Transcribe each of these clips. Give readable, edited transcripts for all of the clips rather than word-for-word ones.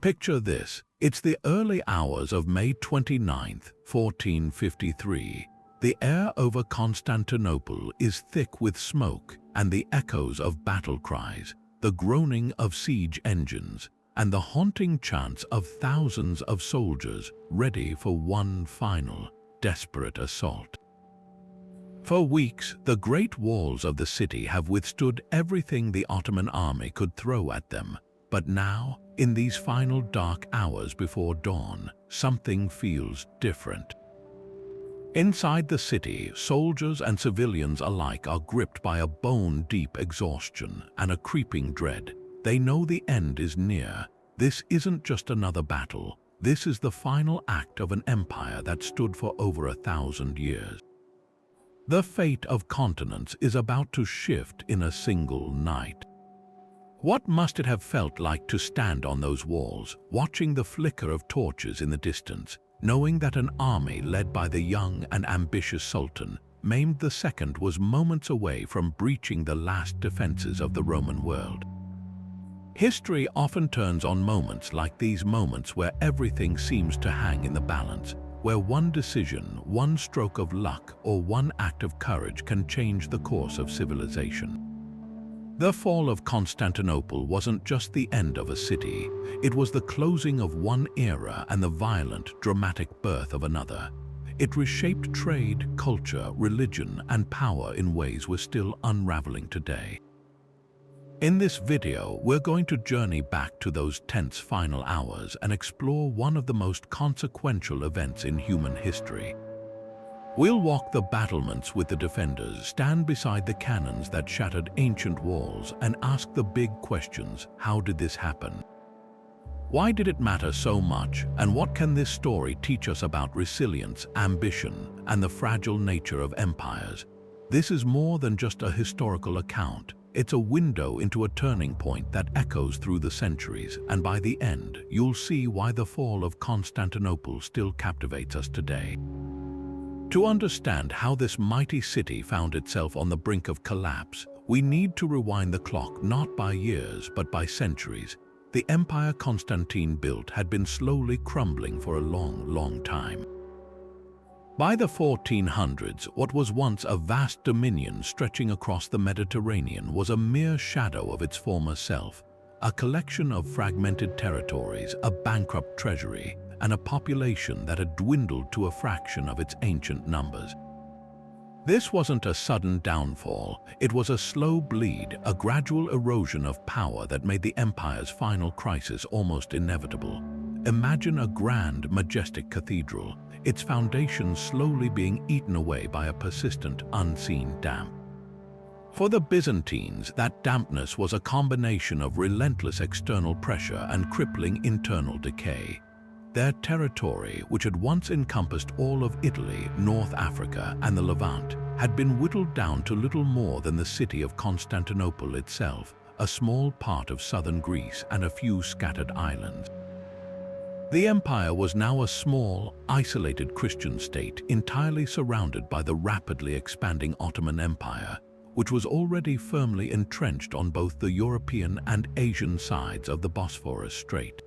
Picture this. It's the early hours of May 29th, 1453. The air over Constantinople is thick with smoke and the echoes of battle cries, the groaning of siege engines, and the haunting chants of thousands of soldiers ready for one final, desperate assault. For weeks, the great walls of the city have withstood everything the Ottoman army could throw at them. But now, in these final dark hours before dawn, something feels different. Inside the city, soldiers and civilians alike are gripped by a bone-deep exhaustion and a creeping dread. They know the end is near. This isn't just another battle. This is the final act of an empire that stood for over 1,000 years. The fate of continents is about to shift in a single night. What must it have felt like to stand on those walls, watching the flicker of torches in the distance, knowing that an army led by the young and ambitious Sultan, Mehmed II, was moments away from breaching the last defenses of the Roman world? History often turns on moments like these, moments where everything seems to hang in the balance, where one decision, one stroke of luck, or one act of courage can change the course of civilization. The fall of Constantinople wasn't just the end of a city, it was the closing of one era and the violent, dramatic birth of another. It reshaped trade, culture, religion, and power in ways we're still unraveling today. In this video, we're going to journey back to those tense final hours and explore one of the most consequential events in human history. We'll walk the battlements with the defenders, stand beside the cannons that shattered ancient walls, and ask the big questions. How did this happen? Why did it matter so much? And what can this story teach us about resilience, ambition, and the fragile nature of empires? This is more than just a historical account. It's a window into a turning point that echoes through the centuries, and by the end, you'll see why the fall of Constantinople still captivates us today. To understand how this mighty city found itself on the brink of collapse, we need to rewind the clock not by years but by centuries. The empire Constantine built had been slowly crumbling for a long time. By the 1400s, what was once a vast dominion stretching across the Mediterranean was a mere shadow of its former self, a collection of fragmented territories, a bankrupt treasury, and a population that had dwindled to a fraction of its ancient numbers. This wasn't a sudden downfall, it was a slow bleed, a gradual erosion of power that made the empire's final crisis almost inevitable. Imagine a grand, majestic cathedral, its foundations slowly being eaten away by a persistent, unseen damp. For the Byzantines, that dampness was a combination of relentless external pressure and crippling internal decay. Their territory, which had once encompassed all of Italy, North Africa, and the Levant, had been whittled down to little more than the city of Constantinople itself, a small part of southern Greece, and a few scattered islands. The empire was now a small, isolated Christian state entirely surrounded by the rapidly expanding Ottoman Empire, which was already firmly entrenched on both the European and Asian sides of the Bosphorus Strait.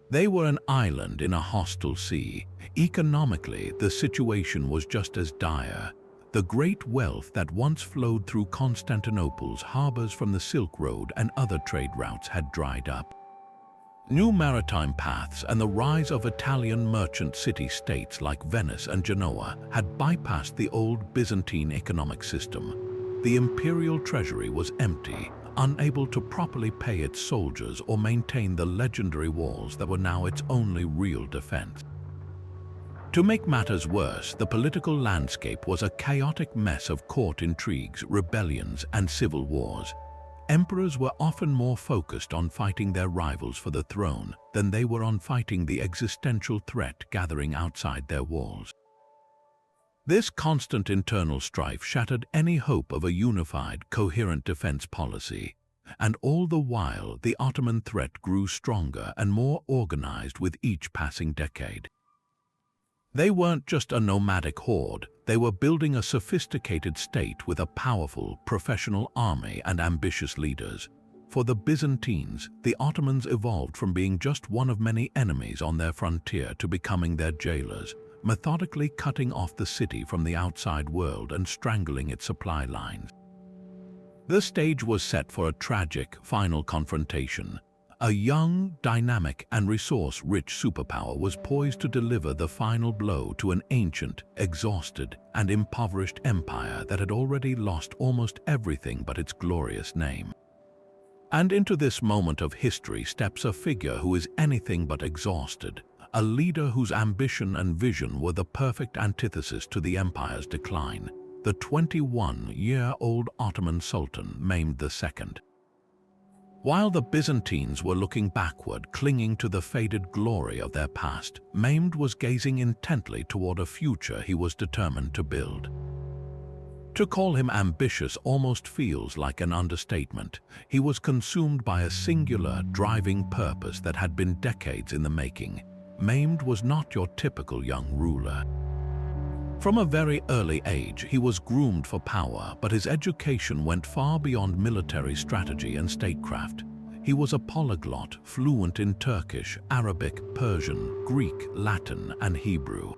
They were an island in a hostile sea. Economically, the situation was just as dire. The great wealth that once flowed through Constantinople's harbors from the Silk Road and other trade routes had dried up. New maritime paths and the rise of Italian merchant city-states like Venice and Genoa had bypassed the old Byzantine economic system. The imperial treasury was empty, unable to properly pay its soldiers or maintain the legendary walls that were now its only real defense. To make matters worse, the political landscape was a chaotic mess of court intrigues, rebellions, and civil wars. Emperors were often more focused on fighting their rivals for the throne than they were on fighting the existential threat gathering outside their walls. This constant internal strife shattered any hope of a unified, coherent defense policy, and all the while the Ottoman threat grew stronger and more organized with each passing decade. They weren't just a nomadic horde, they were building a sophisticated state with a powerful, professional army and ambitious leaders. For the Byzantines, the Ottomans evolved from being just one of many enemies on their frontier to becoming their jailers, methodically cutting off the city from the outside world and strangling its supply lines. The stage was set for a tragic final confrontation. A young, dynamic, and resource-rich superpower was poised to deliver the final blow to an ancient, exhausted, and impoverished empire that had already lost almost everything but its glorious name. And into this moment of history steps a figure who is anything but exhausted, a leader whose ambition and vision were the perfect antithesis to the empire's decline, the 21-year-old Ottoman Sultan Mehmed II. While the Byzantines were looking backward, clinging to the faded glory of their past, Mehmed was gazing intently toward a future he was determined to build. To call him ambitious almost feels like an understatement. He was consumed by a singular, driving purpose that had been decades in the making. Mehmed was not your typical young ruler. From a very early age, he was groomed for power, but his education went far beyond military strategy and statecraft. He was a polyglot, fluent in Turkish, Arabic, Persian, Greek, Latin, and Hebrew.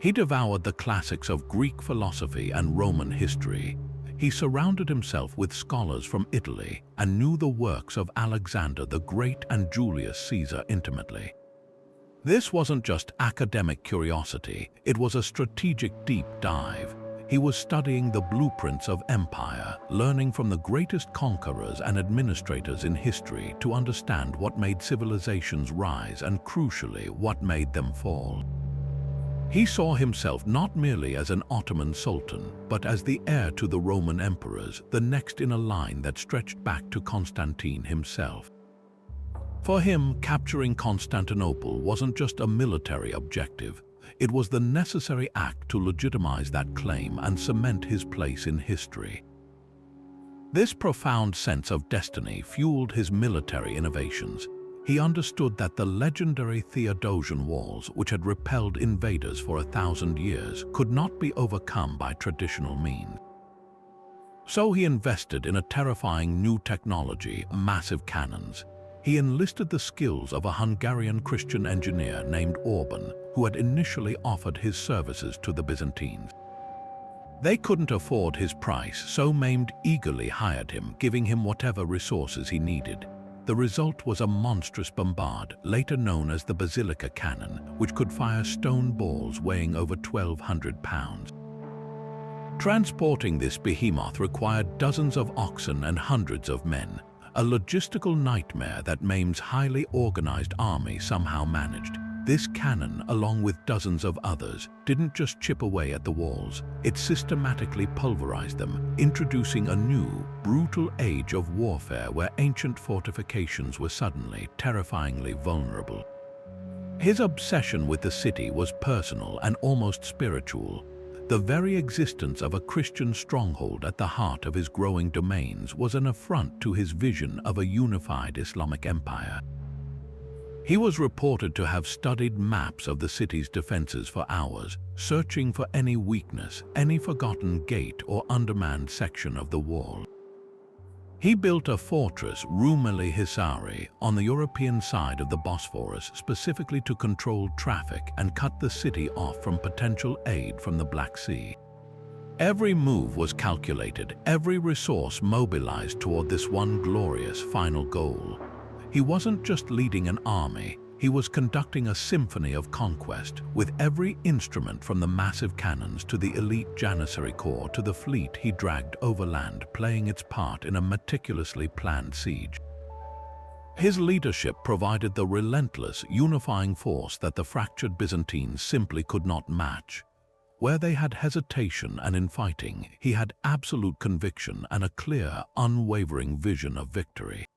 He devoured the classics of Greek philosophy and Roman history. He surrounded himself with scholars from Italy and knew the works of Alexander the Great and Julius Caesar intimately. This wasn't just academic curiosity, it was a strategic deep dive. He was studying the blueprints of empire, learning from the greatest conquerors and administrators in history to understand what made civilizations rise and, crucially, what made them fall. He saw himself not merely as an Ottoman sultan, but as the heir to the Roman emperors, the next in a line that stretched back to Constantine himself. For him, capturing Constantinople wasn't just a military objective. It was the necessary act to legitimize that claim and cement his place in history. This profound sense of destiny fueled his military innovations. He understood that the legendary Theodosian walls, which had repelled invaders for 1,000 years, could not be overcome by traditional means. So he invested in a terrifying new technology, massive cannons. He enlisted the skills of a Hungarian Christian engineer named Orban, who had initially offered his services to the Byzantines. They couldn't afford his price, so Mehmed eagerly hired him, giving him whatever resources he needed. The result was a monstrous bombard, later known as the Basilica Cannon, which could fire stone balls weighing over 1,200 pounds. Transporting this behemoth required dozens of oxen and hundreds of men, a logistical nightmare that Mehmed's highly organized army somehow managed. This cannon, along with dozens of others, didn't just chip away at the walls, it systematically pulverized them, introducing a new, brutal age of warfare where ancient fortifications were suddenly, terrifyingly vulnerable. His obsession with the city was personal and almost spiritual. The very existence of a Christian stronghold at the heart of his growing domains was an affront to his vision of a unified Islamic empire. He was reported to have studied maps of the city's defenses for hours, searching for any weakness, any forgotten gate or undermanned section of the wall. He built a fortress, Rumeli Hisari, on the European side of the Bosphorus specifically to control traffic and cut the city off from potential aid from the Black Sea. Every move was calculated, every resource mobilized toward this one glorious final goal. He wasn't just leading an army, he was conducting a symphony of conquest, with every instrument from the massive cannons to the elite Janissary Corps to the fleet he dragged overland playing its part in a meticulously planned siege. His leadership provided the relentless, unifying force that the fractured Byzantines simply could not match. Where they had hesitation and infighting, he had absolute conviction and a clear, unwavering vision of victory.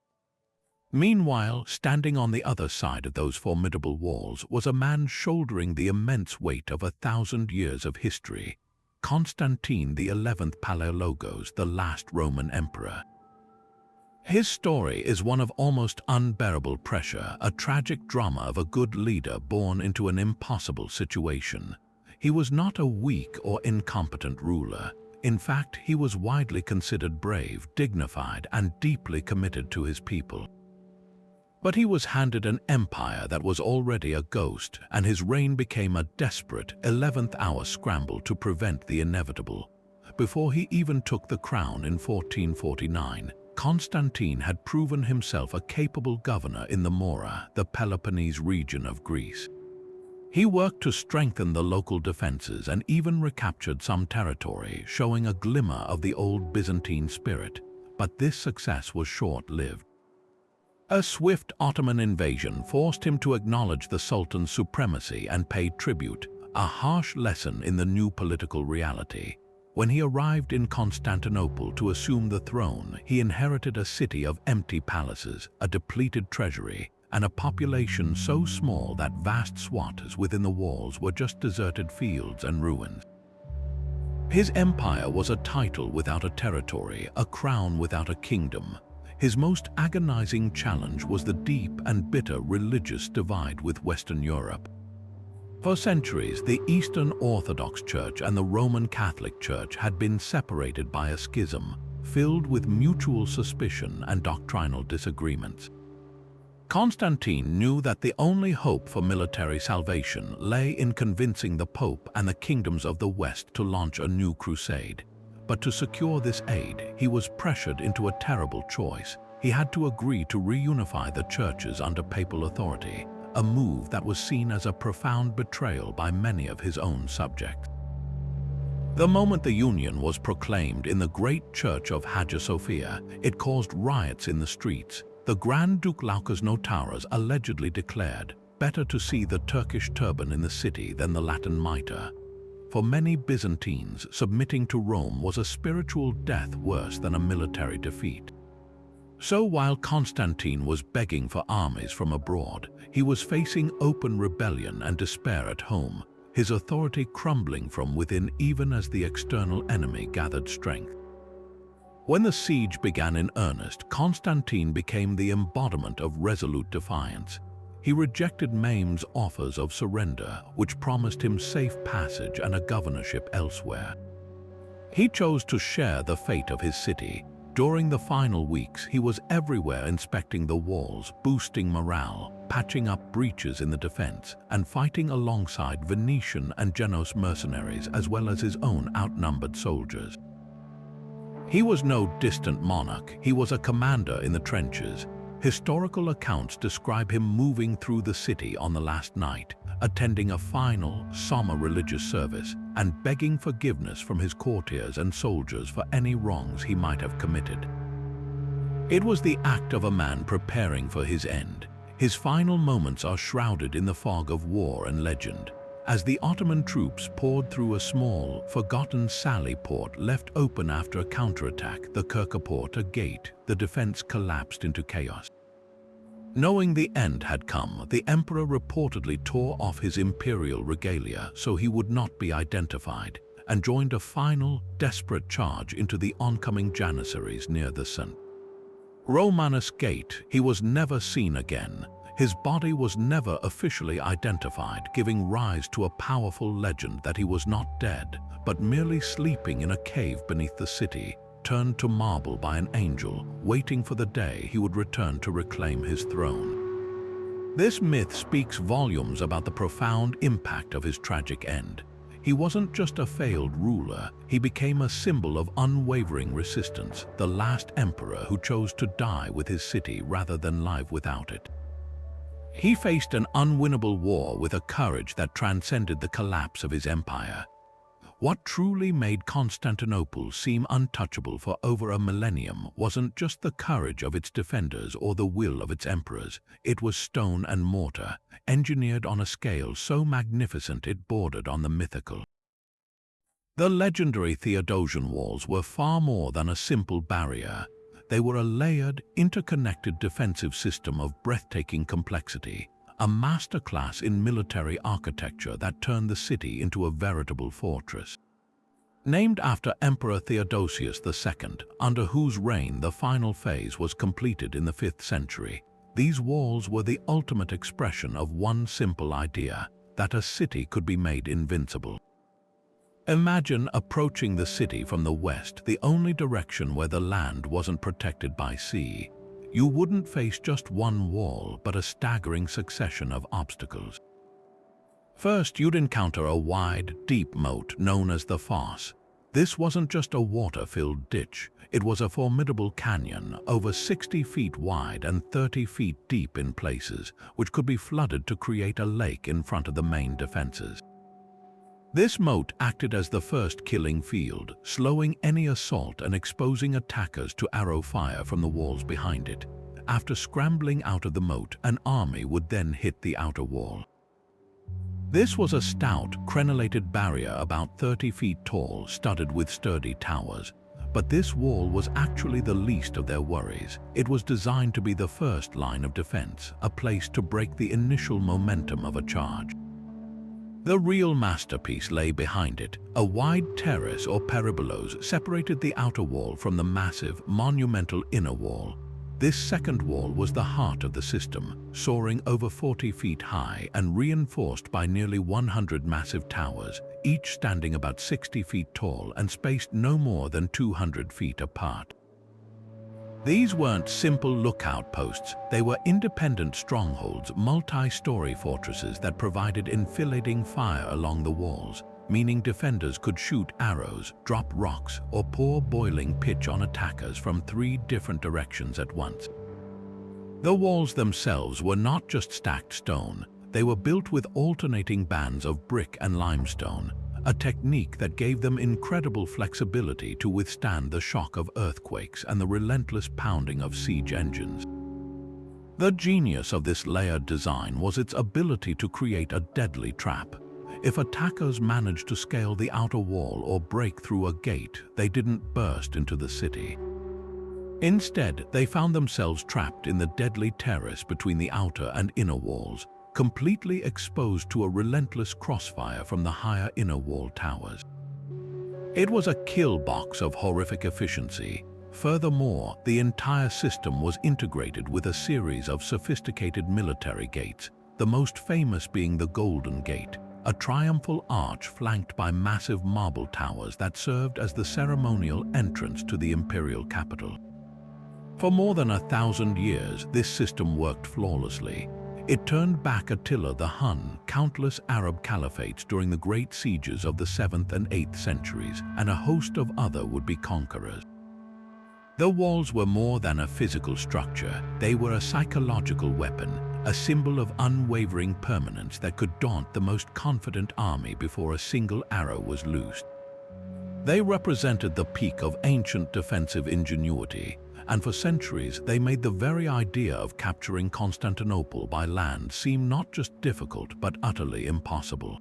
Meanwhile, standing on the other side of those formidable walls was a man shouldering the immense weight of 1,000 years of history, Constantine XI Palaiologos, the last Roman emperor. His story is one of almost unbearable pressure, a tragic drama of a good leader born into an impossible situation. He was not a weak or incompetent ruler. In fact, he was widely considered brave, dignified, and deeply committed to his people. But he was handed an empire that was already a ghost, and his reign became a desperate 11th-hour scramble to prevent the inevitable. Before he even took the crown in 1449, Constantine had proven himself a capable governor in the Mora, the Peloponnese region of Greece. He worked to strengthen the local defenses and even recaptured some territory, showing a glimmer of the old Byzantine spirit. But this success was short-lived. A swift Ottoman invasion forced him to acknowledge the Sultan's supremacy and pay tribute, a harsh lesson in the new political reality. When he arrived in Constantinople to assume the throne, he inherited a city of empty palaces, a depleted treasury, and a population so small that vast swaths within the walls were just deserted fields and ruins. His empire was a title without a territory, a crown without a kingdom. His most agonizing challenge was the deep and bitter religious divide with Western Europe. For centuries, the Eastern Orthodox Church and the Roman Catholic Church had been separated by a schism, filled with mutual suspicion and doctrinal disagreements. Constantine knew that the only hope for military salvation lay in convincing the Pope and the kingdoms of the West to launch a new crusade. But to secure this aid, he was pressured into a terrible choice. He had to agree to reunify the churches under papal authority, a move that was seen as a profound betrayal by many of his own subjects. The moment the union was proclaimed in the great church of Hagia Sophia, it caused riots in the streets. The Grand Duke Laucus Notaras allegedly declared, "Better to see the Turkish turban in the city than the Latin mitre." For many Byzantines, submitting to Rome was a spiritual death worse than a military defeat. So while Constantine was begging for armies from abroad, he was facing open rebellion and despair at home, his authority crumbling from within even as the external enemy gathered strength. When the siege began in earnest, Constantine became the embodiment of resolute defiance. He rejected Mehmed's offers of surrender, which promised him safe passage and a governorship elsewhere. He chose to share the fate of his city. During the final weeks, he was everywhere inspecting the walls, boosting morale, patching up breaches in the defense, and fighting alongside Venetian and Genoese mercenaries as well as his own outnumbered soldiers. He was no distant monarch, he was a commander in the trenches. Historical accounts describe him moving through the city on the last night, attending a final, somber religious service, and begging forgiveness from his courtiers and soldiers for any wrongs he might have committed. It was the act of a man preparing for his end. His final moments are shrouded in the fog of war and legend. As the Ottoman troops poured through a small, forgotten sally port left open after a counterattack, the Kirkaport, a gate, the defense collapsed into chaos. Knowing the end had come, the emperor reportedly tore off his imperial regalia so he would not be identified, and joined a final, desperate charge into the oncoming Janissaries near the St. Romanus Gate. He was never seen again. His body was never officially identified, giving rise to a powerful legend that he was not dead, but merely sleeping in a cave beneath the city, turned to marble by an angel, waiting for the day he would return to reclaim his throne. This myth speaks volumes about the profound impact of his tragic end. He wasn't just a failed ruler, he became a symbol of unwavering resistance, the last emperor who chose to die with his city rather than live without it. He faced an unwinnable war with a courage that transcended the collapse of his empire. What truly made Constantinople seem untouchable for over a millennium wasn't just the courage of its defenders or the will of its emperors. It was stone and mortar, engineered on a scale so magnificent it bordered on the mythical. The legendary Theodosian walls were far more than a simple barrier. They were a layered, interconnected defensive system of breathtaking complexity, a masterclass in military architecture that turned the city into a veritable fortress. Named after Emperor Theodosius II, under whose reign the final phase was completed in the 5th century, these walls were the ultimate expression of one simple idea, that a city could be made invincible. Imagine approaching the city from the west, the only direction where the land wasn't protected by sea. You wouldn't face just one wall, but a staggering succession of obstacles. First, you'd encounter a wide, deep moat known as the fosse. This wasn't just a water-filled ditch. It was a formidable canyon, over 60 feet wide and 30 feet deep in places, which could be flooded to create a lake in front of the main defenses. This moat acted as the first killing field, slowing any assault and exposing attackers to arrow fire from the walls behind it. After scrambling out of the moat, an army would then hit the outer wall. This was a stout, crenellated barrier about 30 feet tall, studded with sturdy towers. But this wall was actually the least of their worries. It was designed to be the first line of defense, a place to break the initial momentum of a charge. The real masterpiece lay behind it. A wide terrace or peribolos separated the outer wall from the massive, monumental inner wall. This second wall was the heart of the system, soaring over 40 feet high and reinforced by nearly 100 massive towers, each standing about 60 feet tall and spaced no more than 200 feet apart. These weren't simple lookout posts. They were independent strongholds, multi-story fortresses that provided enfilading fire along the walls, meaning defenders could shoot arrows, drop rocks, or pour boiling pitch on attackers from 3 different directions at once. The walls themselves were not just stacked stone. They were built with alternating bands of brick and limestone, a technique that gave them incredible flexibility to withstand the shock of earthquakes and the relentless pounding of siege engines. The genius of this layered design was its ability to create a deadly trap. If attackers managed to scale the outer wall or break through a gate, they didn't burst into the city. Instead, they found themselves trapped in the deadly terrace between the outer and inner walls, completely exposed to a relentless crossfire from the higher inner wall towers. It was a kill box of horrific efficiency. Furthermore, the entire system was integrated with a series of sophisticated military gates, the most famous being the Golden Gate, a triumphal arch flanked by massive marble towers that served as the ceremonial entrance to the imperial capital. For more than 1,000 years, this system worked flawlessly. It turned back Attila the Hun, countless Arab caliphates during the great sieges of the 7th and 8th centuries, and a host of other would-be conquerors. The walls were more than a physical structure. They were a psychological weapon, a symbol of unwavering permanence that could daunt the most confident army before a single arrow was loosed. They represented the peak of ancient defensive ingenuity, and for centuries they made the very idea of capturing Constantinople by land seem not just difficult but utterly impossible.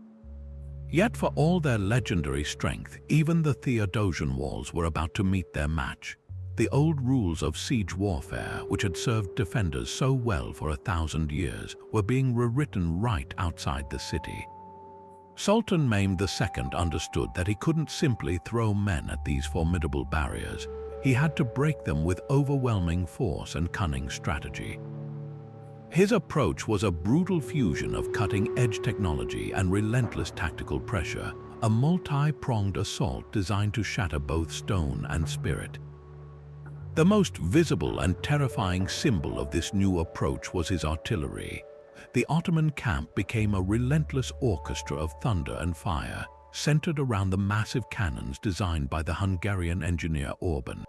Yet for all their legendary strength, even the Theodosian walls were about to meet their match. The old rules of siege warfare, which had served defenders so well for 1,000 years, were being rewritten right outside the city. Sultan Mehmed II understood that he couldn't simply throw men at these formidable barriers. He had to break them with overwhelming force and cunning strategy. His approach was a brutal fusion of cutting-edge technology and relentless tactical pressure, a multi-pronged assault designed to shatter both stone and spirit. The most visible and terrifying symbol of this new approach was his artillery. The Ottoman camp became a relentless orchestra of thunder and fire, centered around the massive cannons designed by the Hungarian engineer Orban.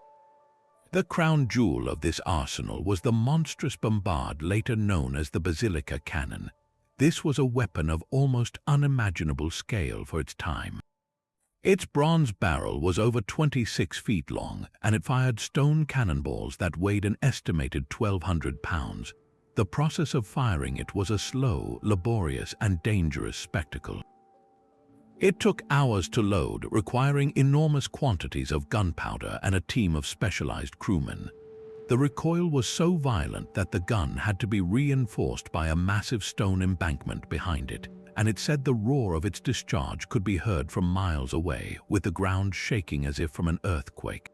The crown jewel of this arsenal was the monstrous bombard later known as the Basilica cannon. This was a weapon of almost unimaginable scale for its time. Its bronze barrel was over 26 feet long, and it fired stone cannonballs that weighed an estimated 1,200 pounds. The process of firing it was a slow, laborious, and dangerous spectacle. It took hours to load, requiring enormous quantities of gunpowder and a team of specialized crewmen. The recoil was so violent that the gun had to be reinforced by a massive stone embankment behind it, and it said the roar of its discharge could be heard from miles away, with the ground shaking as if from an earthquake.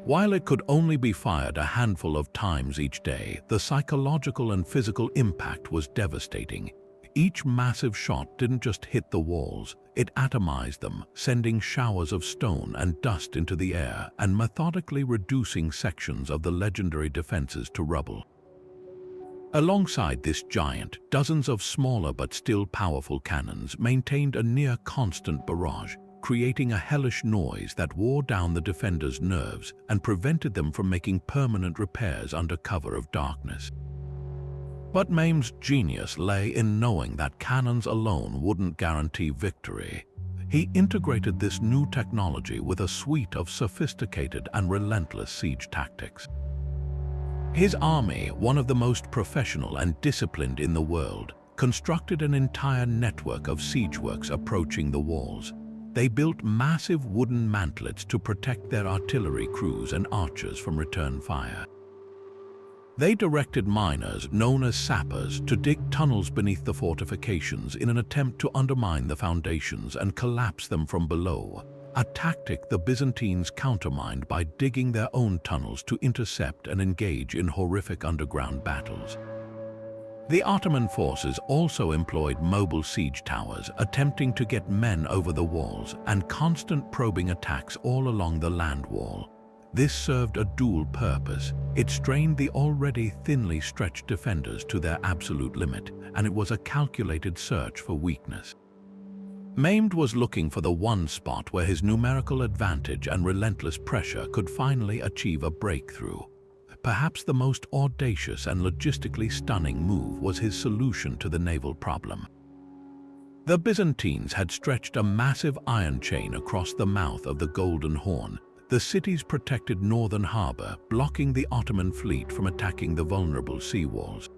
While it could only be fired a handful of times each day, the psychological and physical impact was devastating. Each massive shot didn't just hit the walls, it atomized them, sending showers of stone and dust into the air and methodically reducing sections of the legendary defenses to rubble. Alongside this giant, dozens of smaller but still powerful cannons maintained a near-constant barrage, creating a hellish noise that wore down the defenders' nerves and prevented them from making permanent repairs under cover of darkness. But Mehmed's genius lay in knowing that cannons alone wouldn't guarantee victory. He integrated this new technology with a suite of sophisticated and relentless siege tactics. His army, one of the most professional and disciplined in the world, constructed an entire network of siege works approaching the walls. They built massive wooden mantlets to protect their artillery crews and archers from return fire. They directed miners, known as sappers, to dig tunnels beneath the fortifications in an attempt to undermine the foundations and collapse them from below, a tactic the Byzantines countermined by digging their own tunnels to intercept and engage in horrific underground battles. The Ottoman forces also employed mobile siege towers, attempting to get men over the walls, and constant probing attacks all along the land wall. This served a dual purpose. It strained the already thinly stretched defenders to their absolute limit, and it was a calculated search for weakness. Mehmed was looking for the one spot where his numerical advantage and relentless pressure could finally achieve a breakthrough. Perhaps the most audacious and logistically stunning move was his solution to the naval problem. The Byzantines had stretched a massive iron chain across the mouth of the Golden Horn, the city's protected northern harbor, blocking the Ottoman fleet from attacking the vulnerable seawalls.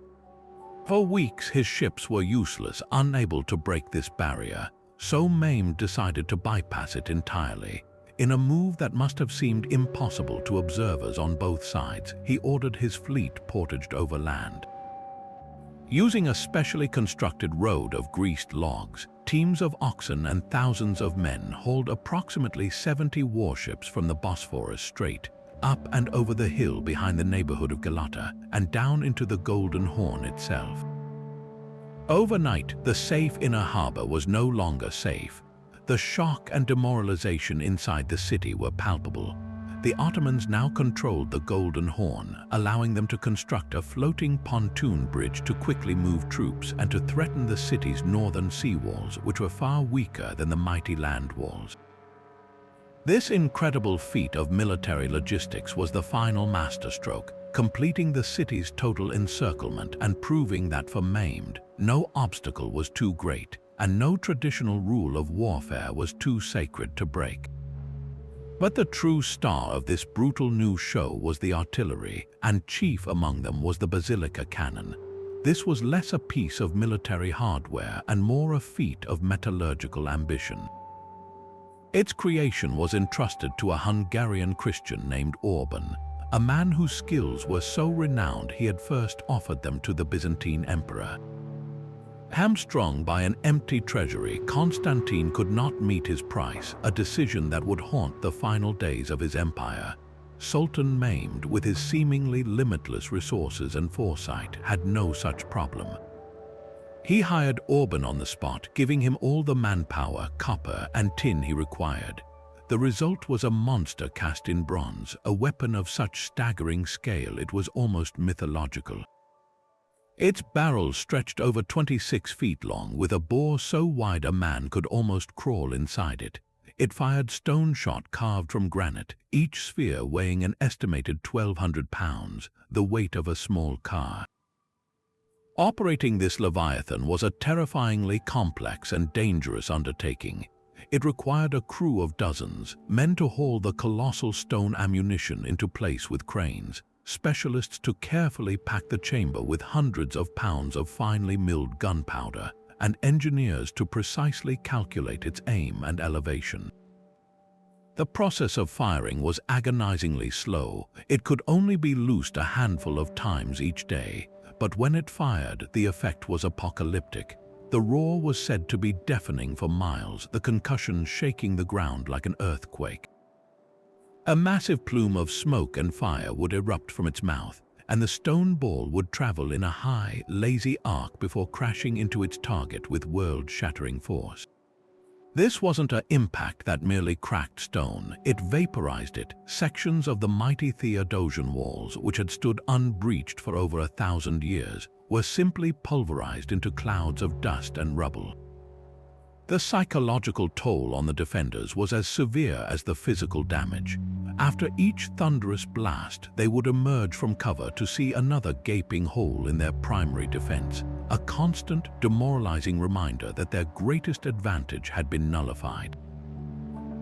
For weeks, his ships were useless, unable to break this barrier, so Mehmed decided to bypass it entirely. In a move that must have seemed impossible to observers on both sides, he ordered his fleet portaged over land. Using a specially constructed road of greased logs, teams of oxen and thousands of men hauled approximately 70 warships from the Bosphorus Strait, up and over the hill behind the neighborhood of Galata, and down into the Golden Horn itself. Overnight, the safe inner harbor was no longer safe. The shock and demoralization inside the city were palpable. The Ottomans now controlled the Golden Horn, allowing them to construct a floating pontoon bridge to quickly move troops and to threaten the city's northern seawalls, which were far weaker than the mighty land walls. This incredible feat of military logistics was the final masterstroke, completing the city's total encirclement and proving that for Mehmed, no obstacle was too great, and no traditional rule of warfare was too sacred to break. But the true star of this brutal new show was the artillery, and chief among them was the basilica cannon. This was less a piece of military hardware and more a feat of metallurgical ambition. Its creation was entrusted to a Hungarian Christian named Orban, a man whose skills were so renowned he had first offered them to the Byzantine emperor. Hamstrung by an empty treasury, Constantine could not meet his price, a decision that would haunt the final days of his empire. Sultan Mehmed, with his seemingly limitless resources and foresight, had no such problem. He hired Orban on the spot, giving him all the manpower, copper, and tin he required. The result was a monster cast in bronze, a weapon of such staggering scale it was almost mythological. Its barrel stretched over 26 feet long, with a bore so wide a man could almost crawl inside it. It fired stone shot carved from granite, each sphere weighing an estimated 1,200 pounds, the weight of a small car. Operating this Leviathan was a terrifyingly complex and dangerous undertaking. It required a crew of dozens, men to haul the colossal stone ammunition into place with cranes, specialists to carefully pack the chamber with hundreds of pounds of finely milled gunpowder, and engineers to precisely calculate its aim and elevation. The process of firing was agonizingly slow. It could only be loosed a handful of times each day, but when it fired, the effect was apocalyptic. The roar was said to be deafening for miles, the concussion shaking the ground like an earthquake. A massive plume of smoke and fire would erupt from its mouth, and the stone ball would travel in a high, lazy arc before crashing into its target with world-shattering force. This wasn't an impact that merely cracked stone, it vaporized it. Sections of the mighty Theodosian walls, which had stood unbreached for over 1,000 years, were simply pulverized into clouds of dust and rubble. The psychological toll on the defenders was as severe as the physical damage. After each thunderous blast, they would emerge from cover to see another gaping hole in their primary defense, a constant, demoralizing reminder that their greatest advantage had been nullified.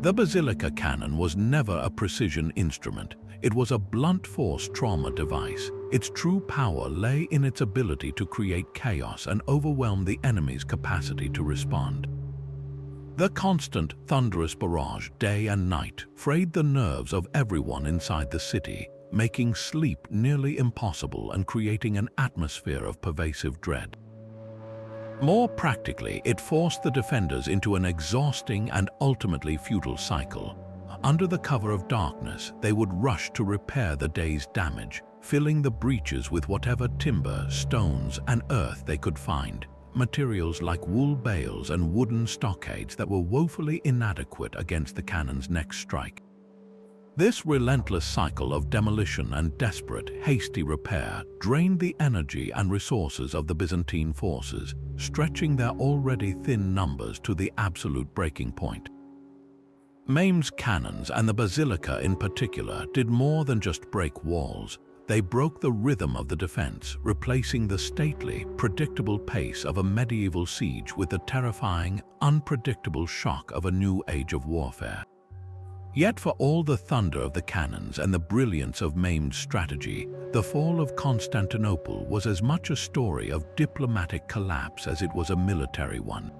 The basilica cannon was never a precision instrument. It was a blunt force trauma device. Its true power lay in its ability to create chaos and overwhelm the enemy's capacity to respond. The constant, thunderous barrage, day and night, frayed the nerves of everyone inside the city, making sleep nearly impossible and creating an atmosphere of pervasive dread. More practically, it forced the defenders into an exhausting and ultimately futile cycle. Under the cover of darkness, they would rush to repair the day's damage, filling the breaches with whatever timber, stones, and earth they could find. Materials like wool bales and wooden stockades that were woefully inadequate against the cannon's next strike. This relentless cycle of demolition and desperate, hasty repair drained the energy and resources of the Byzantine forces, stretching their already thin numbers to the absolute breaking point. Mehmed's cannons, and the basilica in particular, did more than just break walls. They broke the rhythm of the defense, replacing the stately, predictable pace of a medieval siege with the terrifying, unpredictable shock of a new age of warfare. Yet for all the thunder of the cannons and the brilliance of Mehmed's strategy, the fall of Constantinople was as much a story of diplomatic collapse as it was a military one.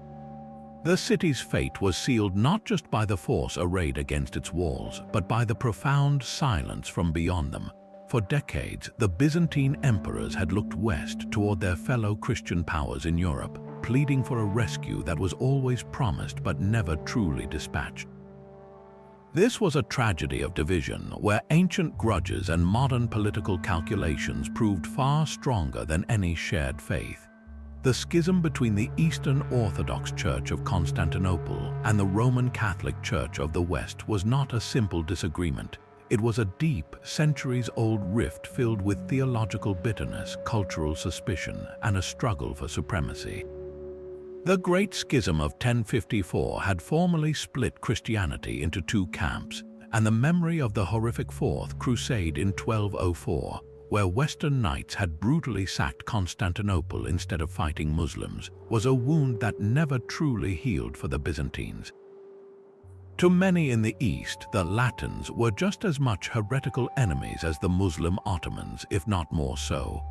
The city's fate was sealed not just by the force arrayed against its walls, but by the profound silence from beyond them. For decades, the Byzantine emperors had looked west toward their fellow Christian powers in Europe, pleading for a rescue that was always promised but never truly dispatched. This was a tragedy of division, where ancient grudges and modern political calculations proved far stronger than any shared faith. The schism between the Eastern Orthodox Church of Constantinople and the Roman Catholic Church of the West was not a simple disagreement. It was a deep, centuries-old rift filled with theological bitterness, cultural suspicion, and a struggle for supremacy. The Great Schism of 1054 had formally split Christianity into two camps, and the memory of the horrific Fourth Crusade in 1204, where Western knights had brutally sacked Constantinople instead of fighting Muslims, was a wound that never truly healed for the Byzantines. To many in the East, the Latins were just as much heretical enemies as the Muslim Ottomans, if not more so.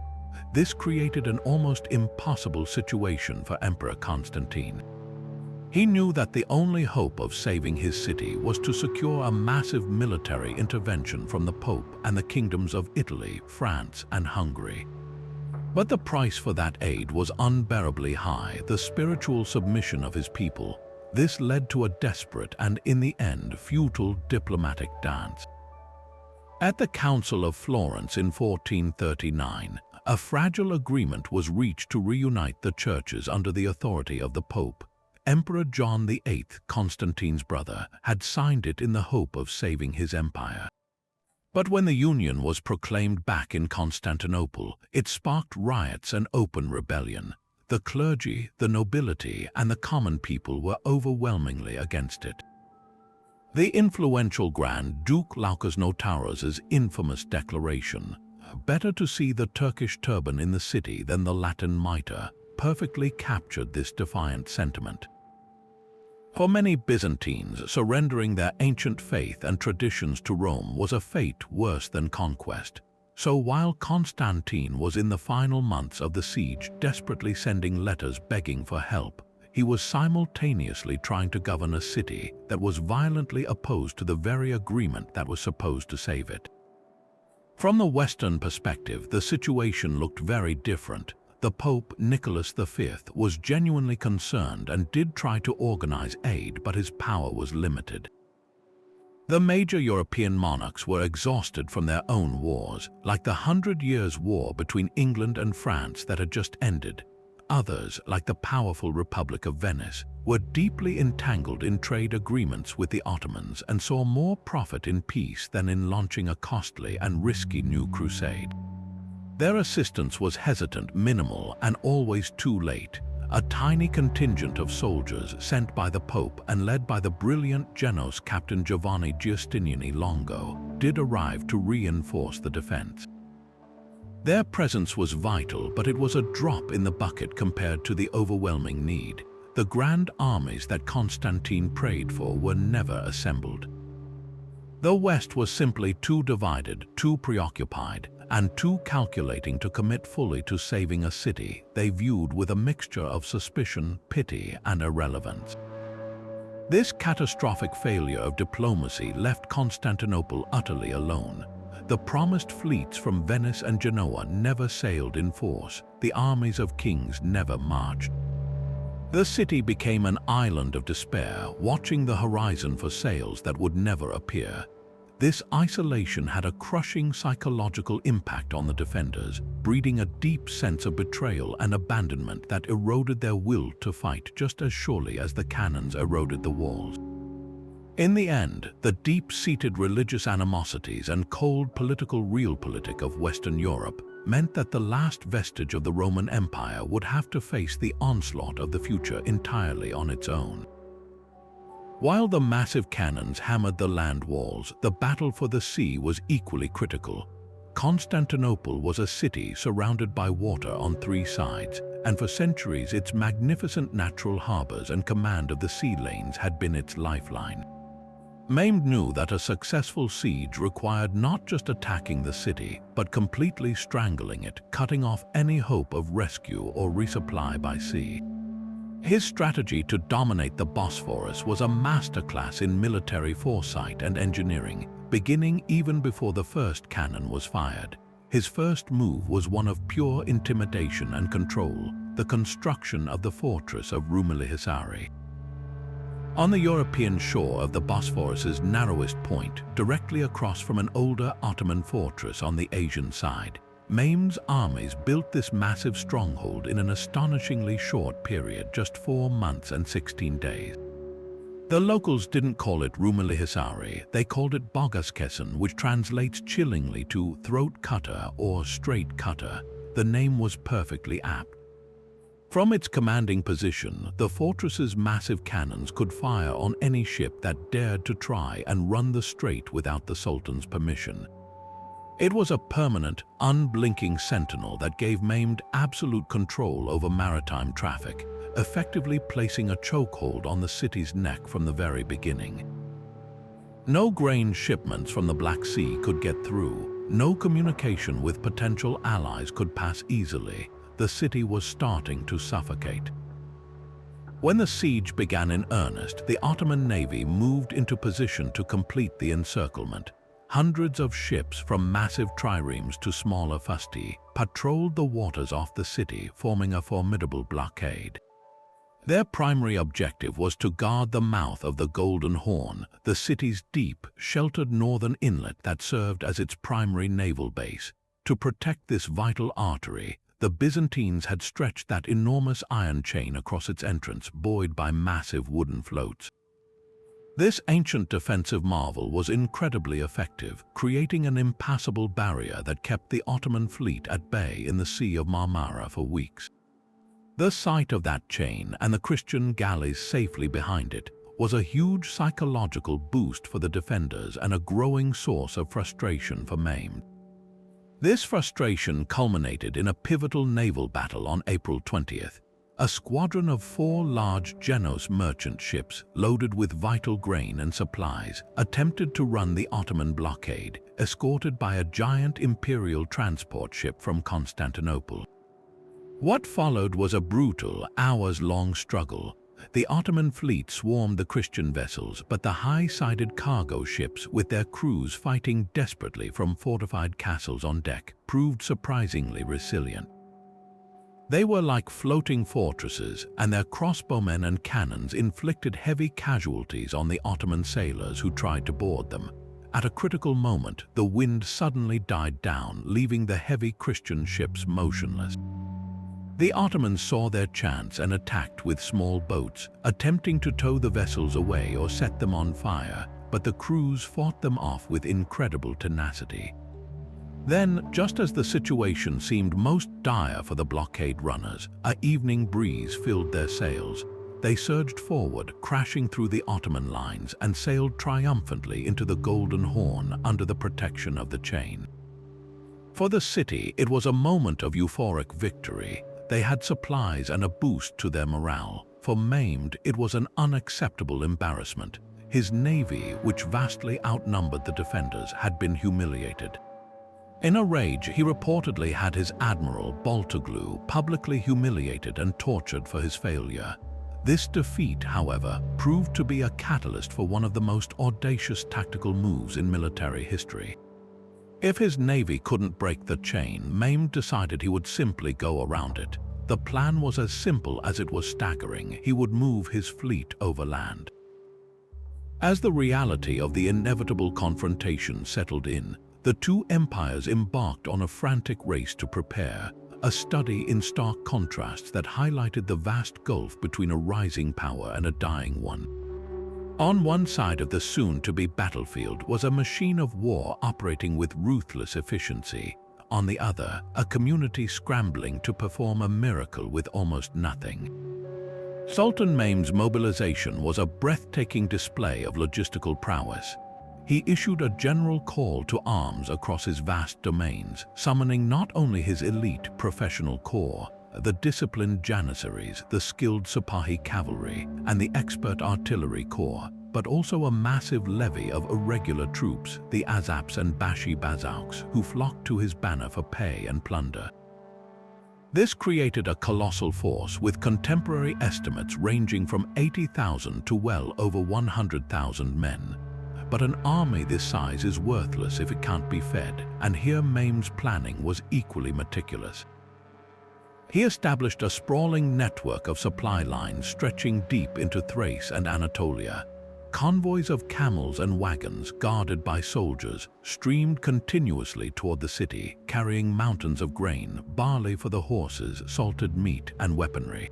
This created an almost impossible situation for Emperor Constantine. He knew that the only hope of saving his city was to secure a massive military intervention from the Pope and the kingdoms of Italy, France, and Hungary. But the price for that aid was unbearably high, the spiritual submission of his people. This led to a desperate and, in the end, futile diplomatic dance. At the Council of Florence in 1439, a fragile agreement was reached to reunite the churches under the authority of the Pope. Emperor John VIII, Constantine's brother, had signed it in the hope of saving his empire. But when the union was proclaimed back in Constantinople, it sparked riots and open rebellion. The clergy, the nobility, and the common people were overwhelmingly against it. The influential Grand Duke Laucus Notaros's infamous declaration, "Better to see the Turkish turban in the city than the Latin mitre," perfectly captured this defiant sentiment. For many Byzantines, surrendering their ancient faith and traditions to Rome was a fate worse than conquest. So while Constantine was in the final months of the siege desperately sending letters begging for help, he was simultaneously trying to govern a city that was violently opposed to the very agreement that was supposed to save it. From the Western perspective, the situation looked very different. The Pope, Nicholas V, was genuinely concerned and did try to organize aid, but his power was limited. The major European monarchs were exhausted from their own wars, like the 100 Years' War between England and France that had just ended. Others, like the powerful Republic of Venice, were deeply entangled in trade agreements with the Ottomans and saw more profit in peace than in launching a costly and risky new crusade. Their assistance was hesitant, minimal, and always too late. A tiny contingent of soldiers sent by the Pope and led by the brilliant Genoese Captain Giovanni Giustiniani Longo did arrive to reinforce the defense. Their presence was vital, but it was a drop in the bucket compared to the overwhelming need. The grand armies that Constantine prayed for were never assembled. The West was simply too divided, too preoccupied, and too calculating to commit fully to saving a city they viewed with a mixture of suspicion, pity, and irrelevance. This catastrophic failure of diplomacy left Constantinople utterly alone. The promised fleets from Venice and Genoa never sailed in force. The armies of kings never marched. The city became an island of despair, watching the horizon for sails that would never appear. This isolation had a crushing psychological impact on the defenders, breeding a deep sense of betrayal and abandonment that eroded their will to fight just as surely as the cannons eroded the walls. In the end, the deep-seated religious animosities and cold political realpolitik of Western Europe meant that the last vestige of the Roman Empire would have to face the onslaught of the future entirely on its own. While the massive cannons hammered the land walls, the battle for the sea was equally critical. Constantinople was a city surrounded by water on three sides, and for centuries its magnificent natural harbors and command of the sea lanes had been its lifeline. Mehmed knew that a successful siege required not just attacking the city, but completely strangling it, cutting off any hope of rescue or resupply by sea. His strategy to dominate the Bosphorus was a masterclass in military foresight and engineering, beginning even before the first cannon was fired. His first move was one of pure intimidation and control, the construction of the fortress of Rumelihisari. On the European shore of the Bosphorus's narrowest point, directly across from an older Ottoman fortress on the Asian side, Mehmed's armies built this massive stronghold in an astonishingly short period, just 4 months and 16 days. The locals didn't call it Rumelihisari, they called it Bogaskesen, which translates chillingly to throat cutter or straight cutter. The name was perfectly apt. From its commanding position, the fortress's massive cannons could fire on any ship that dared to try and run the strait without the Sultan's permission. It was a permanent, unblinking sentinel that gave Mehmed absolute control over maritime traffic, effectively placing a chokehold on the city's neck from the very beginning. No grain shipments from the Black Sea could get through, no communication with potential allies could pass easily. The city was starting to suffocate. When the siege began in earnest, the Ottoman navy moved into position to complete the encirclement. Hundreds of ships, from massive triremes to smaller fusti, patrolled the waters off the city, forming a formidable blockade. Their primary objective was to guard the mouth of the Golden Horn, the city's deep, sheltered northern inlet that served as its primary naval base. To protect this vital artery, the Byzantines had stretched that enormous iron chain across its entrance, buoyed by massive wooden floats. This ancient defensive marvel was incredibly effective, creating an impassable barrier that kept the Ottoman fleet at bay in the Sea of Marmara for weeks. The sight of that chain and the Christian galleys safely behind it was a huge psychological boost for the defenders and a growing source of frustration for Mehmed. This frustration culminated in a pivotal naval battle on April 20th. A squadron of 4 large Genoese merchant ships, loaded with vital grain and supplies, attempted to run the Ottoman blockade, escorted by a giant imperial transport ship from Constantinople. What followed was a brutal, hours-long struggle. The Ottoman fleet swarmed the Christian vessels, but the high-sided cargo ships, with their crews fighting desperately from fortified castles on deck, proved surprisingly resilient. They were like floating fortresses, and their crossbowmen and cannons inflicted heavy casualties on the Ottoman sailors who tried to board them. At a critical moment, the wind suddenly died down, leaving the heavy Christian ships motionless. The Ottomans saw their chance and attacked with small boats, attempting to tow the vessels away or set them on fire, but the crews fought them off with incredible tenacity. Then, just as the situation seemed most dire for the blockade runners, an evening breeze filled their sails. They surged forward, crashing through the Ottoman lines, and sailed triumphantly into the Golden Horn under the protection of the chain. For the city, it was a moment of euphoric victory. They had supplies and a boost to their morale. For Mehmed, it was an unacceptable embarrassment. His navy, which vastly outnumbered the defenders, had been humiliated. In a rage, he reportedly had his admiral, Boltoglu, publicly humiliated and tortured for his failure. This defeat, however, proved to be a catalyst for one of the most audacious tactical moves in military history. If his navy couldn't break the chain, Mehmed decided he would simply go around it. The plan was as simple as it was staggering. He would move his fleet overland. As the reality of the inevitable confrontation settled in, the two empires embarked on a frantic race to prepare, a study in stark contrasts that highlighted the vast gulf between a rising power and a dying one. On one side of the soon-to-be battlefield was a machine of war operating with ruthless efficiency. On the other, a community scrambling to perform a miracle with almost nothing. Sultan Mehmed's mobilization was a breathtaking display of logistical prowess. He issued a general call to arms across his vast domains, summoning not only his elite professional corps, the disciplined janissaries, the skilled Sipahi cavalry, and the expert artillery corps, but also a massive levy of irregular troops, the Azaps and Bashi Bazauks, who flocked to his banner for pay and plunder. This created a colossal force, with contemporary estimates ranging from 80,000 to well over 100,000 men. But an army this size is worthless if it can't be fed, and here Mehmed's planning was equally meticulous. He established a sprawling network of supply lines stretching deep into Thrace and Anatolia. Convoys of camels and wagons, guarded by soldiers, streamed continuously toward the city, carrying mountains of grain, barley for the horses, salted meat, and weaponry.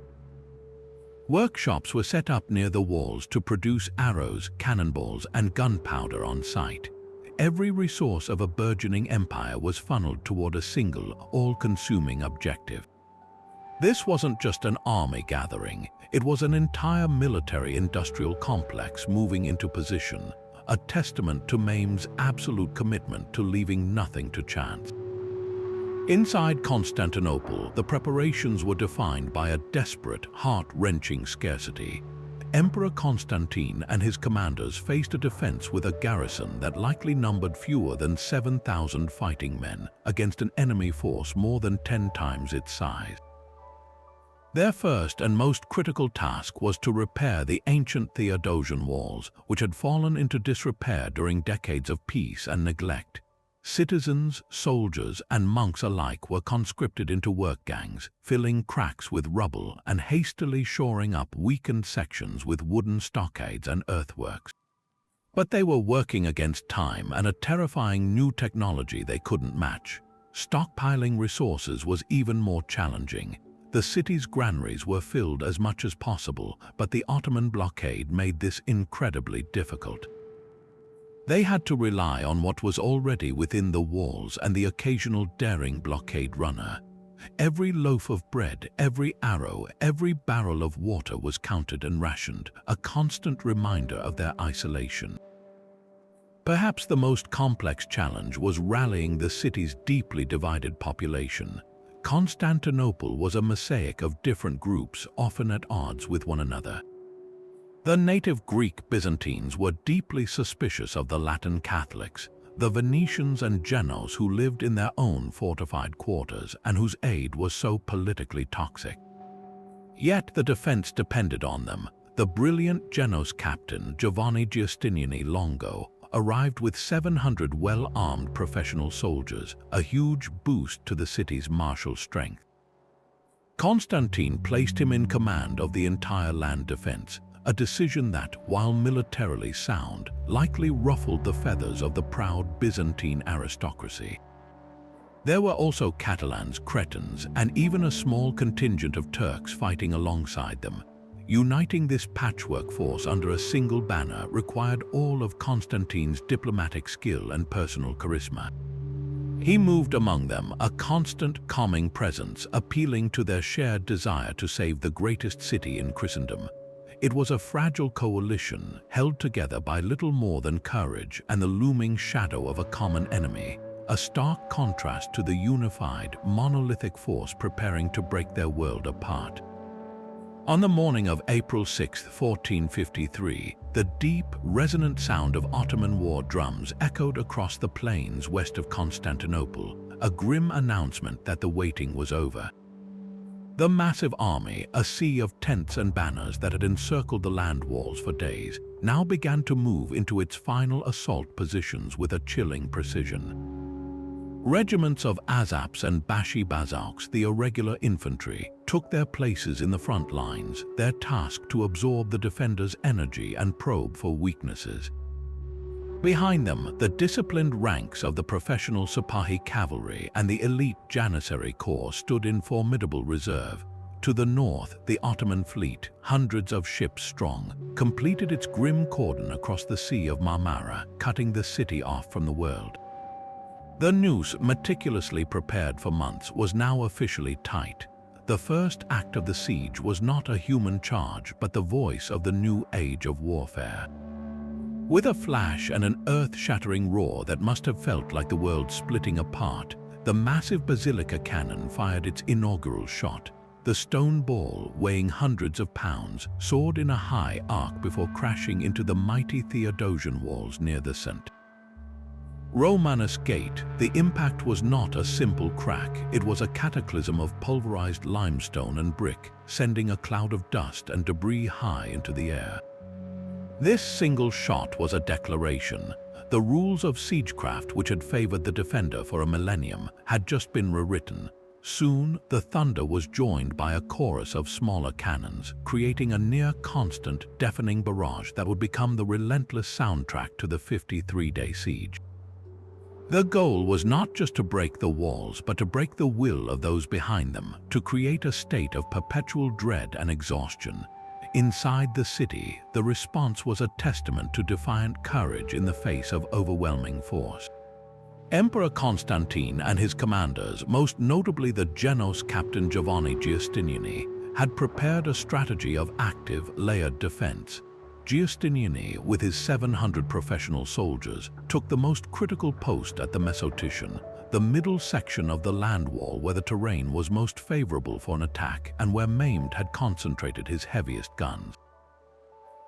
Workshops were set up near the walls to produce arrows, cannonballs, and gunpowder on site. Every resource of a burgeoning empire was funneled toward a single, all-consuming objective. This wasn't just an army gathering, it was an entire military-industrial complex moving into position, a testament to Mehmed's absolute commitment to leaving nothing to chance. Inside Constantinople, the preparations were defined by a desperate, heart-wrenching scarcity. Emperor Constantine and his commanders faced a defense with a garrison that likely numbered fewer than 7,000 fighting men against an enemy force more than 10 times its size. Their first and most critical task was to repair the ancient Theodosian walls, which had fallen into disrepair during decades of peace and neglect. Citizens, soldiers, and monks alike were conscripted into work gangs, filling cracks with rubble and hastily shoring up weakened sections with wooden stockades and earthworks. But they were working against time and a terrifying new technology they couldn't match. Stockpiling resources was even more challenging. The city's granaries were filled as much as possible, but the Ottoman blockade made this incredibly difficult. They had to rely on what was already within the walls and the occasional daring blockade runner. Every loaf of bread, every arrow, every barrel of water was counted and rationed, a constant reminder of their isolation. Perhaps the most complex challenge was rallying the city's deeply divided population. Constantinople was a mosaic of different groups, often at odds with one another. The native Greek Byzantines were deeply suspicious of the Latin Catholics, the Venetians and Genoese who lived in their own fortified quarters and whose aid was so politically toxic. Yet the defense depended on them. The brilliant Genoese captain Giovanni Giustiniani Longo arrived with 700 well-armed professional soldiers, a huge boost to the city's martial strength. Constantine placed him in command of the entire land defense, a decision that, while militarily sound, likely ruffled the feathers of the proud Byzantine aristocracy. There were also Catalans, Cretans, and even a small contingent of Turks fighting alongside them. Uniting this patchwork force under a single banner required all of Constantine's diplomatic skill and personal charisma. He moved among them, a constant, calming presence, appealing to their shared desire to save the greatest city in Christendom. It was a fragile coalition, held together by little more than courage and the looming shadow of a common enemy, a stark contrast to the unified, monolithic force preparing to break their world apart. On the morning of April 6, 1453, the deep, resonant sound of Ottoman war drums echoed across the plains west of Constantinople, a grim announcement that the waiting was over. The massive army, a sea of tents and banners that had encircled the land walls for days, now began to move into its final assault positions with a chilling precision. Regiments of Azaps and Bashi Bazauks, the irregular infantry, took their places in the front lines, their task to absorb the defenders' energy and probe for weaknesses. Behind them, the disciplined ranks of the professional Sipahi cavalry and the elite Janissary corps stood in formidable reserve. To the north, the Ottoman fleet, hundreds of ships strong, completed its grim cordon across the Sea of Marmara, cutting the city off from the world. The noose, meticulously prepared for months, was now officially tight. The first act of the siege was not a human charge, but the voice of the new age of warfare. With a flash and an earth-shattering roar that must have felt like the world splitting apart, the massive basilica cannon fired its inaugural shot. The stone ball, weighing hundreds of pounds, soared in a high arc before crashing into the mighty Theodosian walls near the St. Romanus Gate. The impact was not a simple crack, it was a cataclysm of pulverized limestone and brick, sending a cloud of dust and debris high into the air. This single shot was a declaration. The rules of siegecraft, which had favored the defender for a millennium, had just been rewritten. Soon, the thunder was joined by a chorus of smaller cannons, creating a near-constant, deafening barrage that would become the relentless soundtrack to the 53-day siege. The goal was not just to break the walls, but to break the will of those behind them, to create a state of perpetual dread and exhaustion. Inside the city, the response was a testament to defiant courage in the face of overwhelming force. Emperor Constantine and his commanders, most notably the Genos captain Giovanni Giustiniani, had prepared a strategy of active, layered defense. Giustiniani, with his 700 professional soldiers, took the most critical post at the Mesotician, the middle section of the land wall where the terrain was most favorable for an attack and where Mehmed had concentrated his heaviest guns.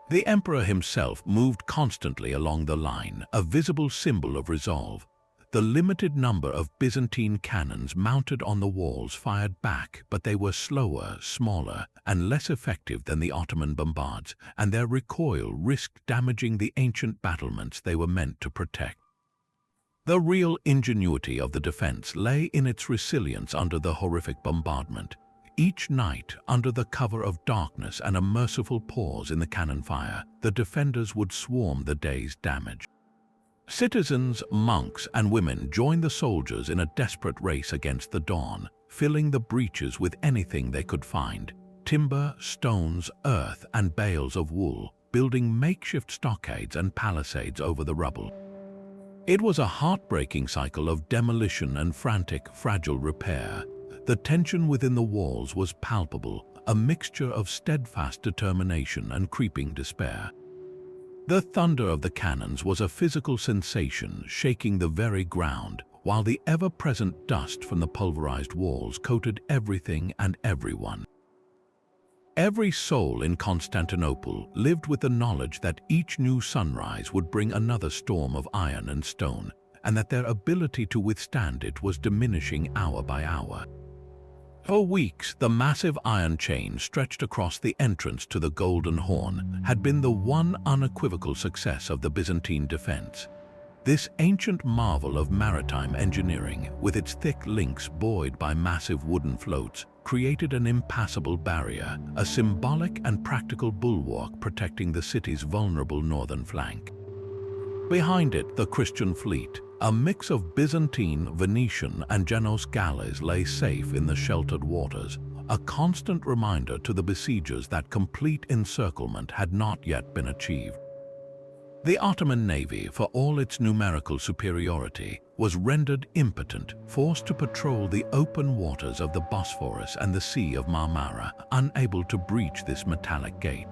The emperor himself moved constantly along the line, a visible symbol of resolve. The limited number of Byzantine cannons mounted on the walls fired back, but they were slower, smaller, and less effective than the Ottoman bombards, and their recoil risked damaging the ancient battlements they were meant to protect. The real ingenuity of the defense lay in its resilience under the horrific bombardment. Each night, under the cover of darkness and a merciful pause in the cannon fire, the defenders would swarm the day's damage. Citizens, monks, and women joined the soldiers in a desperate race against the dawn, filling the breaches with anything they could find: timber, stones, earth, and bales of wool, building makeshift stockades and palisades over the rubble. It was a heartbreaking cycle of demolition and frantic, fragile repair. The tension within the walls was palpable, a mixture of steadfast determination and creeping despair. The thunder of the cannons was a physical sensation, shaking the very ground, while the ever-present dust from the pulverized walls coated everything and everyone. Every soul in Constantinople lived with the knowledge that each new sunrise would bring another storm of iron and stone, and that their ability to withstand it was diminishing hour by hour. For weeks, the massive iron chain stretched across the entrance to the Golden Horn had been the one unequivocal success of the Byzantine defense. This ancient marvel of maritime engineering, with its thick links buoyed by massive wooden floats, created an impassable barrier, a symbolic and practical bulwark protecting the city's vulnerable northern flank. Behind it, the Christian fleet, a mix of Byzantine, Venetian, and Genoese galleys, lay safe in the sheltered waters, a constant reminder to the besiegers that complete encirclement had not yet been achieved. The Ottoman navy, for all its numerical superiority, was rendered impotent, forced to patrol the open waters of the Bosphorus and the Sea of Marmara, unable to breach this metallic gate.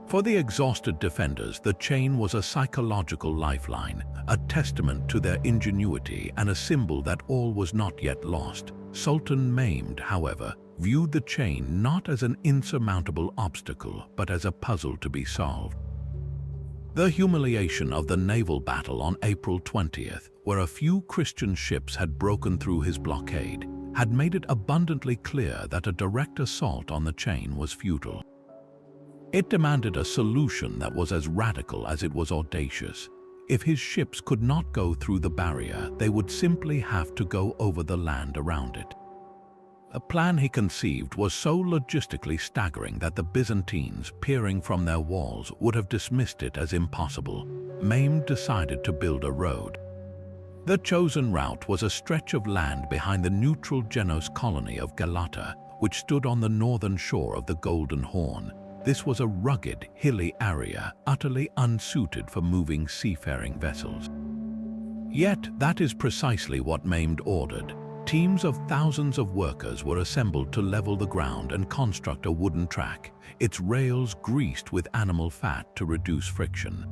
For the exhausted defenders, the chain was a psychological lifeline, a testament to their ingenuity and a symbol that all was not yet lost. Sultan Mehmed, however, viewed the chain not as an insurmountable obstacle, but as a puzzle to be solved. The humiliation of the naval battle on April 20th, where a few Christian ships had broken through his blockade, had made it abundantly clear that a direct assault on the chain was futile. It demanded a solution that was as radical as it was audacious. If his ships could not go through the barrier, they would simply have to go over the land around it. A plan he conceived was so logistically staggering that the Byzantines, peering from their walls, would have dismissed it as impossible. Mehmed decided to build a road. The chosen route was a stretch of land behind the neutral Genoese colony of Galata, which stood on the northern shore of the Golden Horn. This was a rugged, hilly area, utterly unsuited for moving seafaring vessels. Yet that is precisely what Mehmed ordered. Teams of thousands of workers were assembled to level the ground and construct a wooden track, its rails greased with animal fat to reduce friction.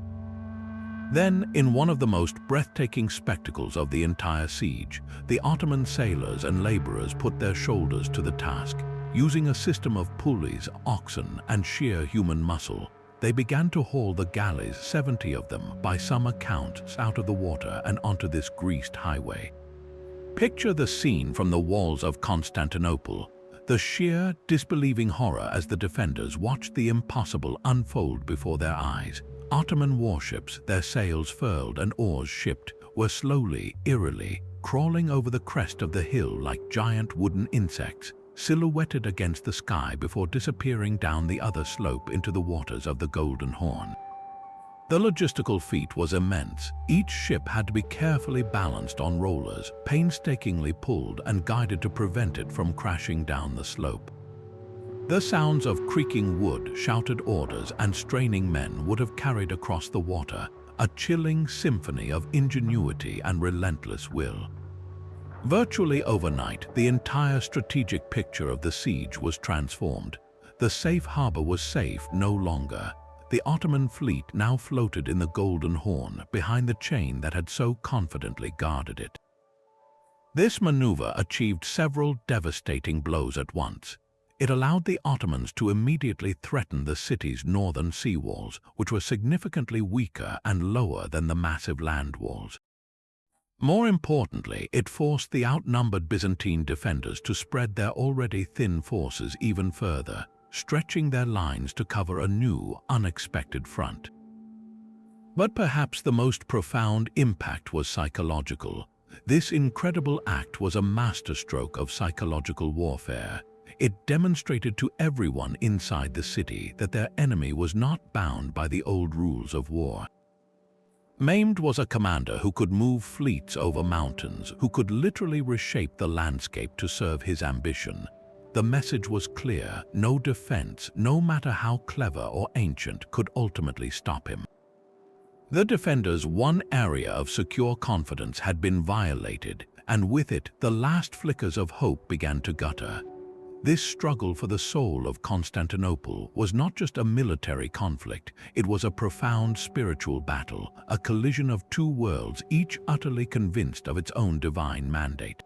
Then, in one of the most breathtaking spectacles of the entire siege, the Ottoman sailors and laborers put their shoulders to the task. Using a system of pulleys, oxen, and sheer human muscle, they began to haul the galleys, 70 of them, by some accounts, out of the water and onto this greased highway. Picture the scene from the walls of Constantinople, the sheer, disbelieving horror as the defenders watched the impossible unfold before their eyes. Ottoman warships, their sails furled and oars shipped, were slowly, eerily, crawling over the crest of the hill like giant wooden insects, silhouetted against the sky before disappearing down the other slope into the waters of the Golden Horn. The logistical feat was immense. Each ship had to be carefully balanced on rollers, painstakingly pulled and guided to prevent it from crashing down the slope. The sounds of creaking wood, shouted orders, and straining men would have carried across the water, a chilling symphony of ingenuity and relentless will. Virtually overnight, the entire strategic picture of the siege was transformed. The safe harbor was safe no longer. The Ottoman fleet now floated in the Golden Horn behind the chain that had so confidently guarded it. This maneuver achieved several devastating blows at once. It allowed the Ottomans to immediately threaten the city's northern sea walls, which were significantly weaker and lower than the massive land walls. More importantly, it forced the outnumbered Byzantine defenders to spread their already thin forces even further, stretching their lines to cover a new, unexpected front. But perhaps the most profound impact was psychological. This incredible act was a masterstroke of psychological warfare. It demonstrated to everyone inside the city that their enemy was not bound by the old rules of war. Mehmed was a commander who could move fleets over mountains, who could literally reshape the landscape to serve his ambition. The message was clear: no defense, no matter how clever or ancient, could ultimately stop him. The defenders' one area of secure confidence had been violated, and with it, the last flickers of hope began to gutter. This struggle for the soul of Constantinople was not just a military conflict, it was a profound spiritual battle, a collision of two worlds, each utterly convinced of its own divine mandate.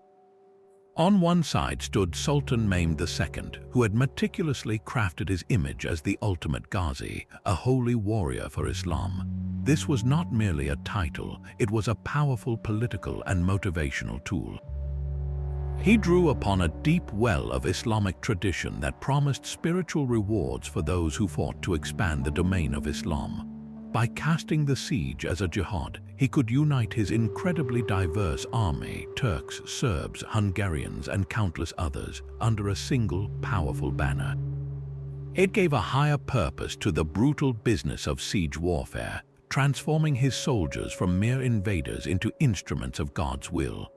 On one side stood Sultan Mehmed II, who had meticulously crafted his image as the ultimate Ghazi, a holy warrior for Islam. This was not merely a title, it was a powerful political and motivational tool. He drew upon a deep well of Islamic tradition that promised spiritual rewards for those who fought to expand the domain of Islam. By casting the siege as a jihad, he could unite his incredibly diverse army, Turks, Serbs, Hungarians, and countless others, under a single, powerful banner. It gave a higher purpose to the brutal business of siege warfare, transforming his soldiers from mere invaders into instruments of God's will.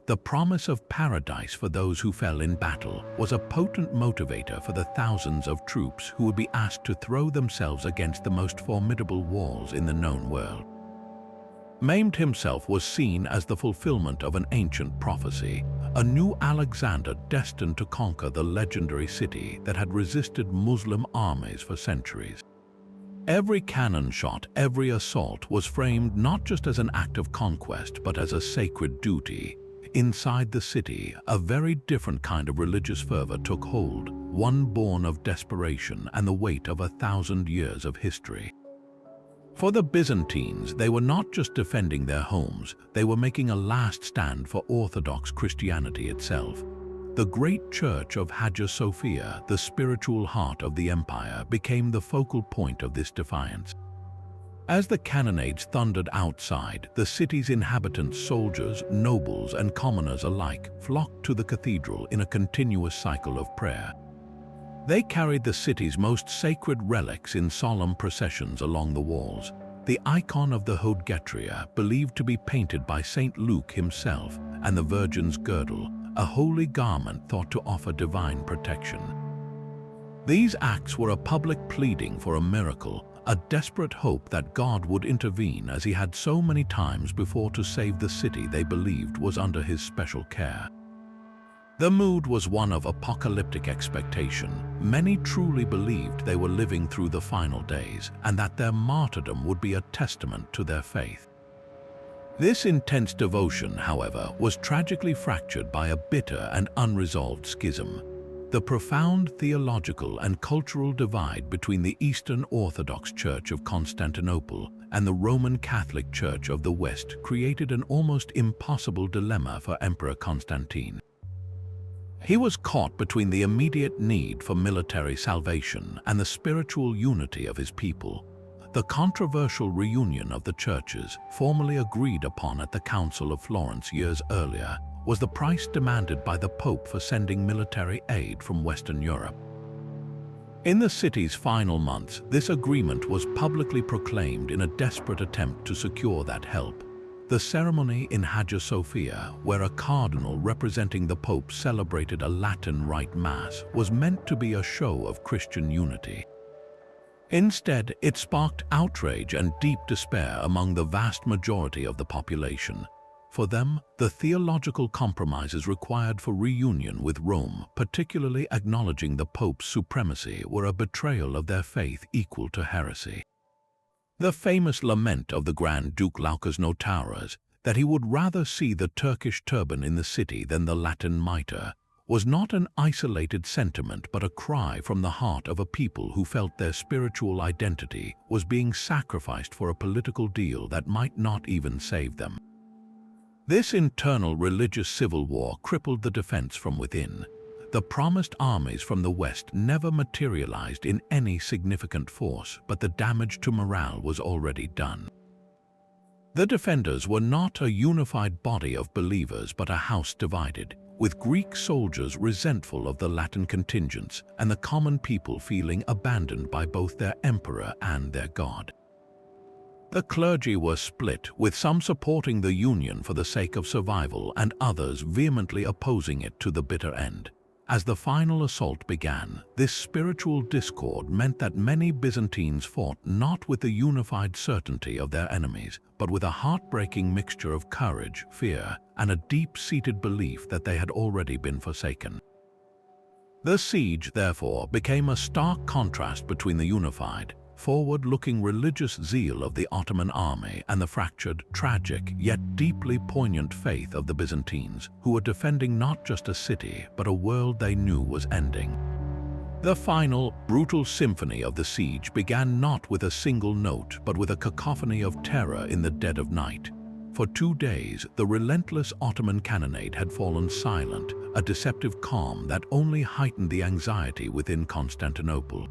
The promise of paradise for those who fell in battle was a potent motivator for the thousands of troops who would be asked to throw themselves against the most formidable walls in the known world. Mehmed himself was seen as the fulfillment of an ancient prophecy, a new Alexander destined to conquer the legendary city that had resisted Muslim armies for centuries. Every cannon shot, every assault was framed not just as an act of conquest but as a sacred duty. Inside the city, a very different kind of religious fervor took hold, one born of desperation and the weight of 1,000 years of history. For the Byzantines, they were not just defending their homes, they were making a last stand for Orthodox Christianity itself. The great church of Hagia Sophia, the spiritual heart of the empire, became the focal point of this defiance. As the cannonades thundered outside, the city's inhabitants, soldiers, nobles, and commoners alike flocked to the cathedral in a continuous cycle of prayer. They carried the city's most sacred relics in solemn processions along the walls. The icon of the hagia, believed to be painted by Saint Luke himself, and the Virgin's girdle, a holy garment thought to offer divine protection. These acts were a public pleading for a miracle, a desperate hope that God would intervene as he had so many times before to save the city they believed was under his special care. The mood was one of apocalyptic expectation. Many truly believed they were living through the final days and that their martyrdom would be a testament to their faith. This intense devotion, however, was tragically fractured by a bitter and unresolved schism. The profound theological and cultural divide between the Eastern Orthodox Church of Constantinople and the Roman Catholic Church of the West created an almost impossible dilemma for Emperor Constantine. He was caught between the immediate need for military salvation and the spiritual unity of his people. The controversial reunion of the churches, formally agreed upon at the Council of Florence years earlier, was the price demanded by the Pope for sending military aid from Western Europe. In the city's final months, this agreement was publicly proclaimed in a desperate attempt to secure that help. The ceremony in Hagia Sophia, where a cardinal representing the Pope celebrated a Latin Rite Mass, was meant to be a show of Christian unity. Instead, it sparked outrage and deep despair among the vast majority of the population. For them, the theological compromises required for reunion with Rome, particularly acknowledging the Pope's supremacy, were a betrayal of their faith equal to heresy. The famous lament of the Grand Duke Laucus Notaras, that he would rather see the Turkish turban in the city than the Latin mitre, was not an isolated sentiment but a cry from the heart of a people who felt their spiritual identity was being sacrificed for a political deal that might not even save them. This internal religious civil war crippled the defense from within. The promised armies from the West never materialized in any significant force, but the damage to morale was already done. The defenders were not a unified body of believers but a house divided, with Greek soldiers resentful of the Latin contingents and the common people feeling abandoned by both their emperor and their god. The clergy were split, with some supporting the union for the sake of survival and others vehemently opposing it to the bitter end. As the final assault began, this spiritual discord meant that many Byzantines fought not with the unified certainty of their enemies, but with a heartbreaking mixture of courage, fear, and a deep-seated belief that they had already been forsaken. The siege, therefore, became a stark contrast between the unified, forward-looking religious zeal of the Ottoman army and the fractured, tragic, yet deeply poignant faith of the Byzantines, who were defending not just a city, but a world they knew was ending. The final, brutal symphony of the siege began not with a single note, but with a cacophony of terror in the dead of night. For 2 days, the relentless Ottoman cannonade had fallen silent, a deceptive calm that only heightened the anxiety within Constantinople.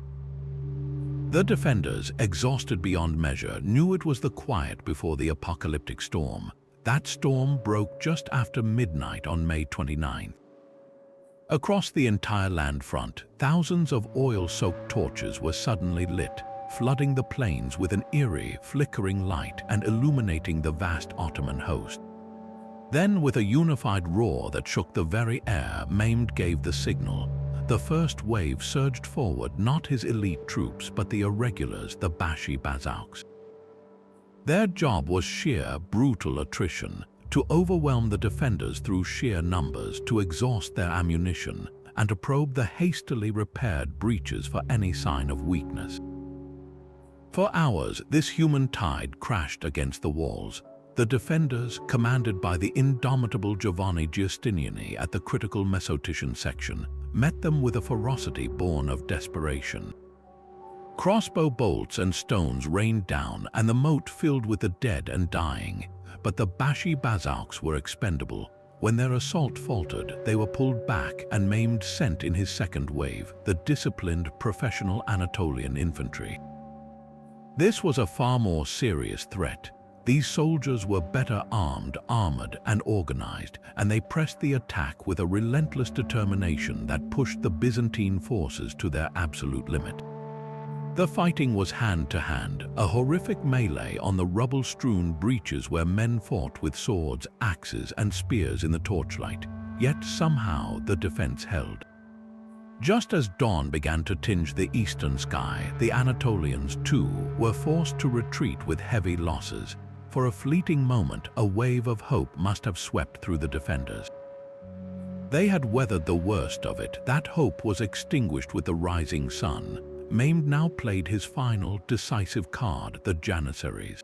The defenders, exhausted beyond measure, knew it was the quiet before the apocalyptic storm. That storm broke just after midnight on May 29th. Across the entire land front, thousands of oil-soaked torches were suddenly lit, flooding the plains with an eerie, flickering light and illuminating the vast Ottoman host. Then, with a unified roar that shook the very air, Mehmed gave the signal. The first wave surged forward, not his elite troops, but the irregulars, the Bashi Bazauks. Their job was sheer, brutal attrition, to overwhelm the defenders through sheer numbers, to exhaust their ammunition, and to probe the hastily repaired breaches for any sign of weakness. For hours, this human tide crashed against the walls. The defenders, commanded by the indomitable Giovanni Giustiniani at the critical Mesotician section, met them with a ferocity born of desperation. Crossbow bolts and stones rained down, and the moat filled with the dead and dying. But the Bashi Bazauks were expendable. When their assault faltered, they were pulled back, and Mehmed sent in his second wave, the disciplined, professional Anatolian infantry. This was a far more serious threat. These soldiers were better armed, armored, and organized, and they pressed the attack with a relentless determination that pushed the Byzantine forces to their absolute limit. The fighting was hand-to-hand, a horrific melee on the rubble-strewn breaches where men fought with swords, axes, and spears in the torchlight. Yet somehow the defense held. Just as dawn began to tinge the eastern sky, the Anatolians, too, were forced to retreat with heavy losses. For a fleeting moment, a wave of hope must have swept through the defenders. They had weathered the worst of it. That hope was extinguished with the rising sun. Mehmed now played his final, decisive card, the Janissaries.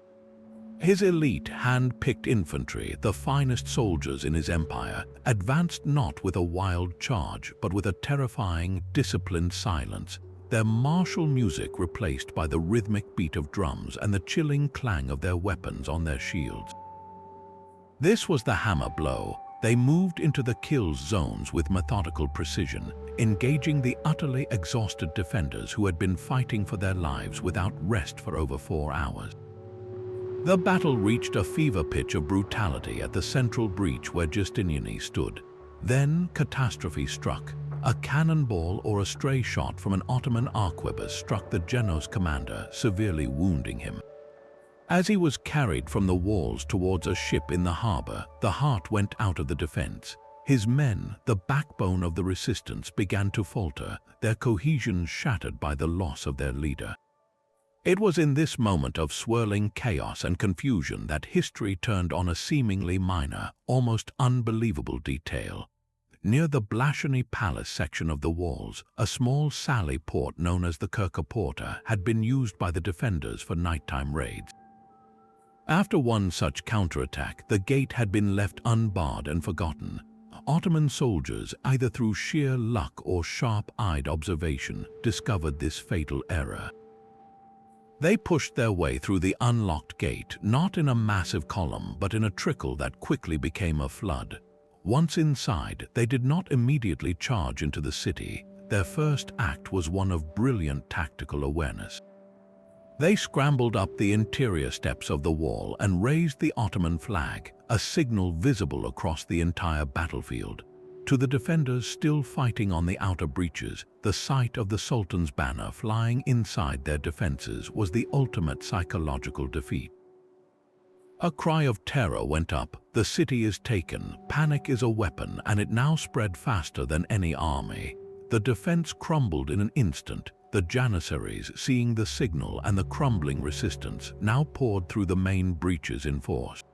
His elite, hand-picked infantry, the finest soldiers in his empire, advanced not with a wild charge, but with a terrifying, disciplined silence, their martial music replaced by the rhythmic beat of drums and the chilling clang of their weapons on their shields. This was the hammer blow. They moved into the kill zones with methodical precision, engaging the utterly exhausted defenders who had been fighting for their lives without rest for over 4 hours. The battle reached a fever pitch of brutality at the central breach where Giustiniani stood. Then catastrophe struck. A cannonball or a stray shot from an Ottoman arquebus struck the Genoese commander, severely wounding him. As he was carried from the walls towards a ship in the harbor, the heart went out of the defense. His men, the backbone of the resistance, began to falter, their cohesion shattered by the loss of their leader. It was in this moment of swirling chaos and confusion that history turned on a seemingly minor, almost unbelievable detail. Near the Blasciani Palace section of the walls, a small sally port known as the Kirka Porta had been used by the defenders for nighttime raids. After one such counterattack, the gate had been left unbarred and forgotten. Ottoman soldiers, either through sheer luck or sharp-eyed observation, discovered this fatal error. They pushed their way through the unlocked gate, not in a massive column, but in a trickle that quickly became a flood. Once inside, they did not immediately charge into the city. Their first act was one of brilliant tactical awareness. They scrambled up the interior steps of the wall and raised the Ottoman flag, a signal visible across the entire battlefield. To the defenders still fighting on the outer breaches, the sight of the Sultan's banner flying inside their defenses was the ultimate psychological defeat. A cry of terror went up. The city is taken, panic is a weapon, and it now spread faster than any army. The defense crumbled in an instant. The Janissaries, seeing the signal and the crumbling resistance, now poured through the main breaches in force.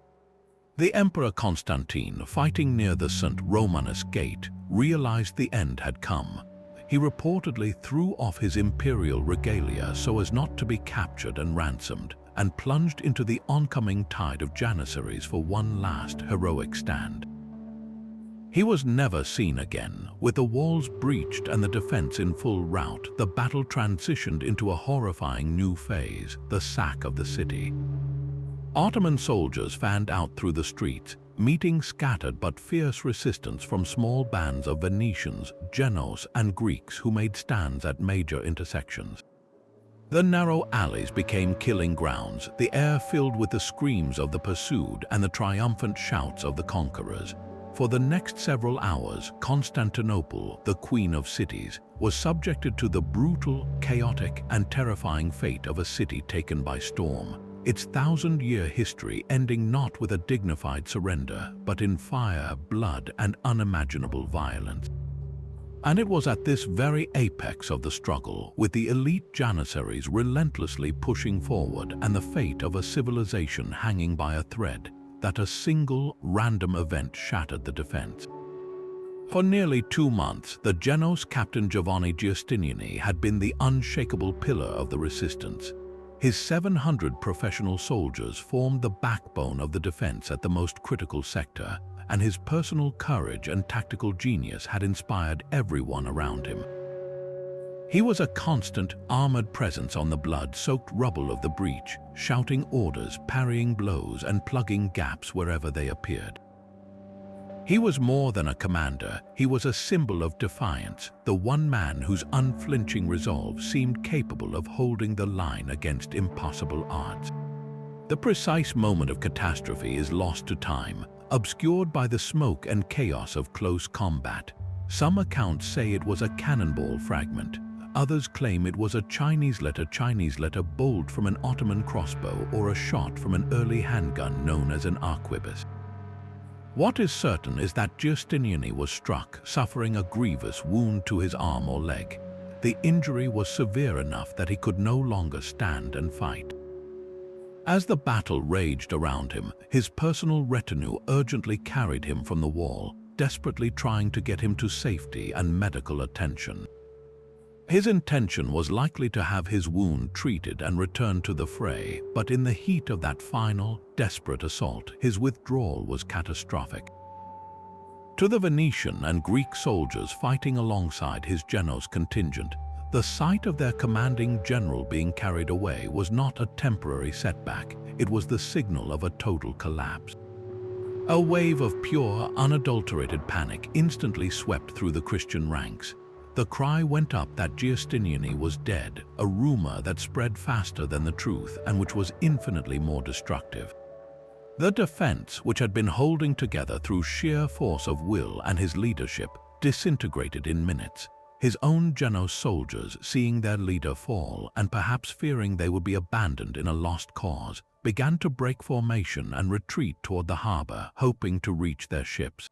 The Emperor Constantine, fighting near the St. Romanus Gate, realized the end had come. He reportedly threw off his imperial regalia so as not to be captured and ransomed, and plunged into the oncoming tide of Janissaries for one last heroic stand. He was never seen again. With the walls breached and the defense in full rout, the battle transitioned into a horrifying new phase, the sack of the city. Ottoman soldiers fanned out through the streets, meeting scattered but fierce resistance from small bands of Venetians, Genoese, and Greeks who made stands at major intersections. The narrow alleys became killing grounds, the air filled with the screams of the pursued and the triumphant shouts of the conquerors. For the next several hours, Constantinople, the queen of cities, was subjected to the brutal, chaotic, and terrifying fate of a city taken by storm, its thousand-year history ending not with a dignified surrender, but in fire, blood, and unimaginable violence. And it was at this very apex of the struggle, with the elite Janissaries relentlessly pushing forward and the fate of a civilization hanging by a thread, that a single, random event shattered the defense. For nearly 2 months, the Genoese captain Giovanni Giustiniani had been the unshakable pillar of the resistance. His 700 professional soldiers formed the backbone of the defense at the most critical sector, and his personal courage and tactical genius had inspired everyone around him. He was a constant, armored presence on the blood-soaked rubble of the breach, shouting orders, parrying blows, and plugging gaps wherever they appeared. He was more than a commander, he was a symbol of defiance, the one man whose unflinching resolve seemed capable of holding the line against impossible odds. The precise moment of catastrophe is lost to time, obscured by the smoke and chaos of close combat. Some accounts say it was a cannonball fragment. Others claim it was a Chinese letter bowled from an Ottoman crossbow or a shot from an early handgun known as an arquebus. What is certain is that Giustiniani was struck, suffering a grievous wound to his arm or leg. The injury was severe enough that he could no longer stand and fight. As the battle raged around him, his personal retinue urgently carried him from the wall, desperately trying to get him to safety and medical attention. His intention was likely to have his wound treated and return to the fray, but in the heat of that final, desperate assault, his withdrawal was catastrophic. To the Venetian and Greek soldiers fighting alongside his Genoese contingent, the sight of their commanding general being carried away was not a temporary setback, it was the signal of a total collapse. A wave of pure, unadulterated panic instantly swept through the Christian ranks. The cry went up that Giustiniani was dead, a rumor that spread faster than the truth and which was infinitely more destructive. The defense, which had been holding together through sheer force of will and his leadership, disintegrated in minutes. His own Genoese soldiers, seeing their leader fall and perhaps fearing they would be abandoned in a lost cause, began to break formation and retreat toward the harbor, hoping to reach their ships.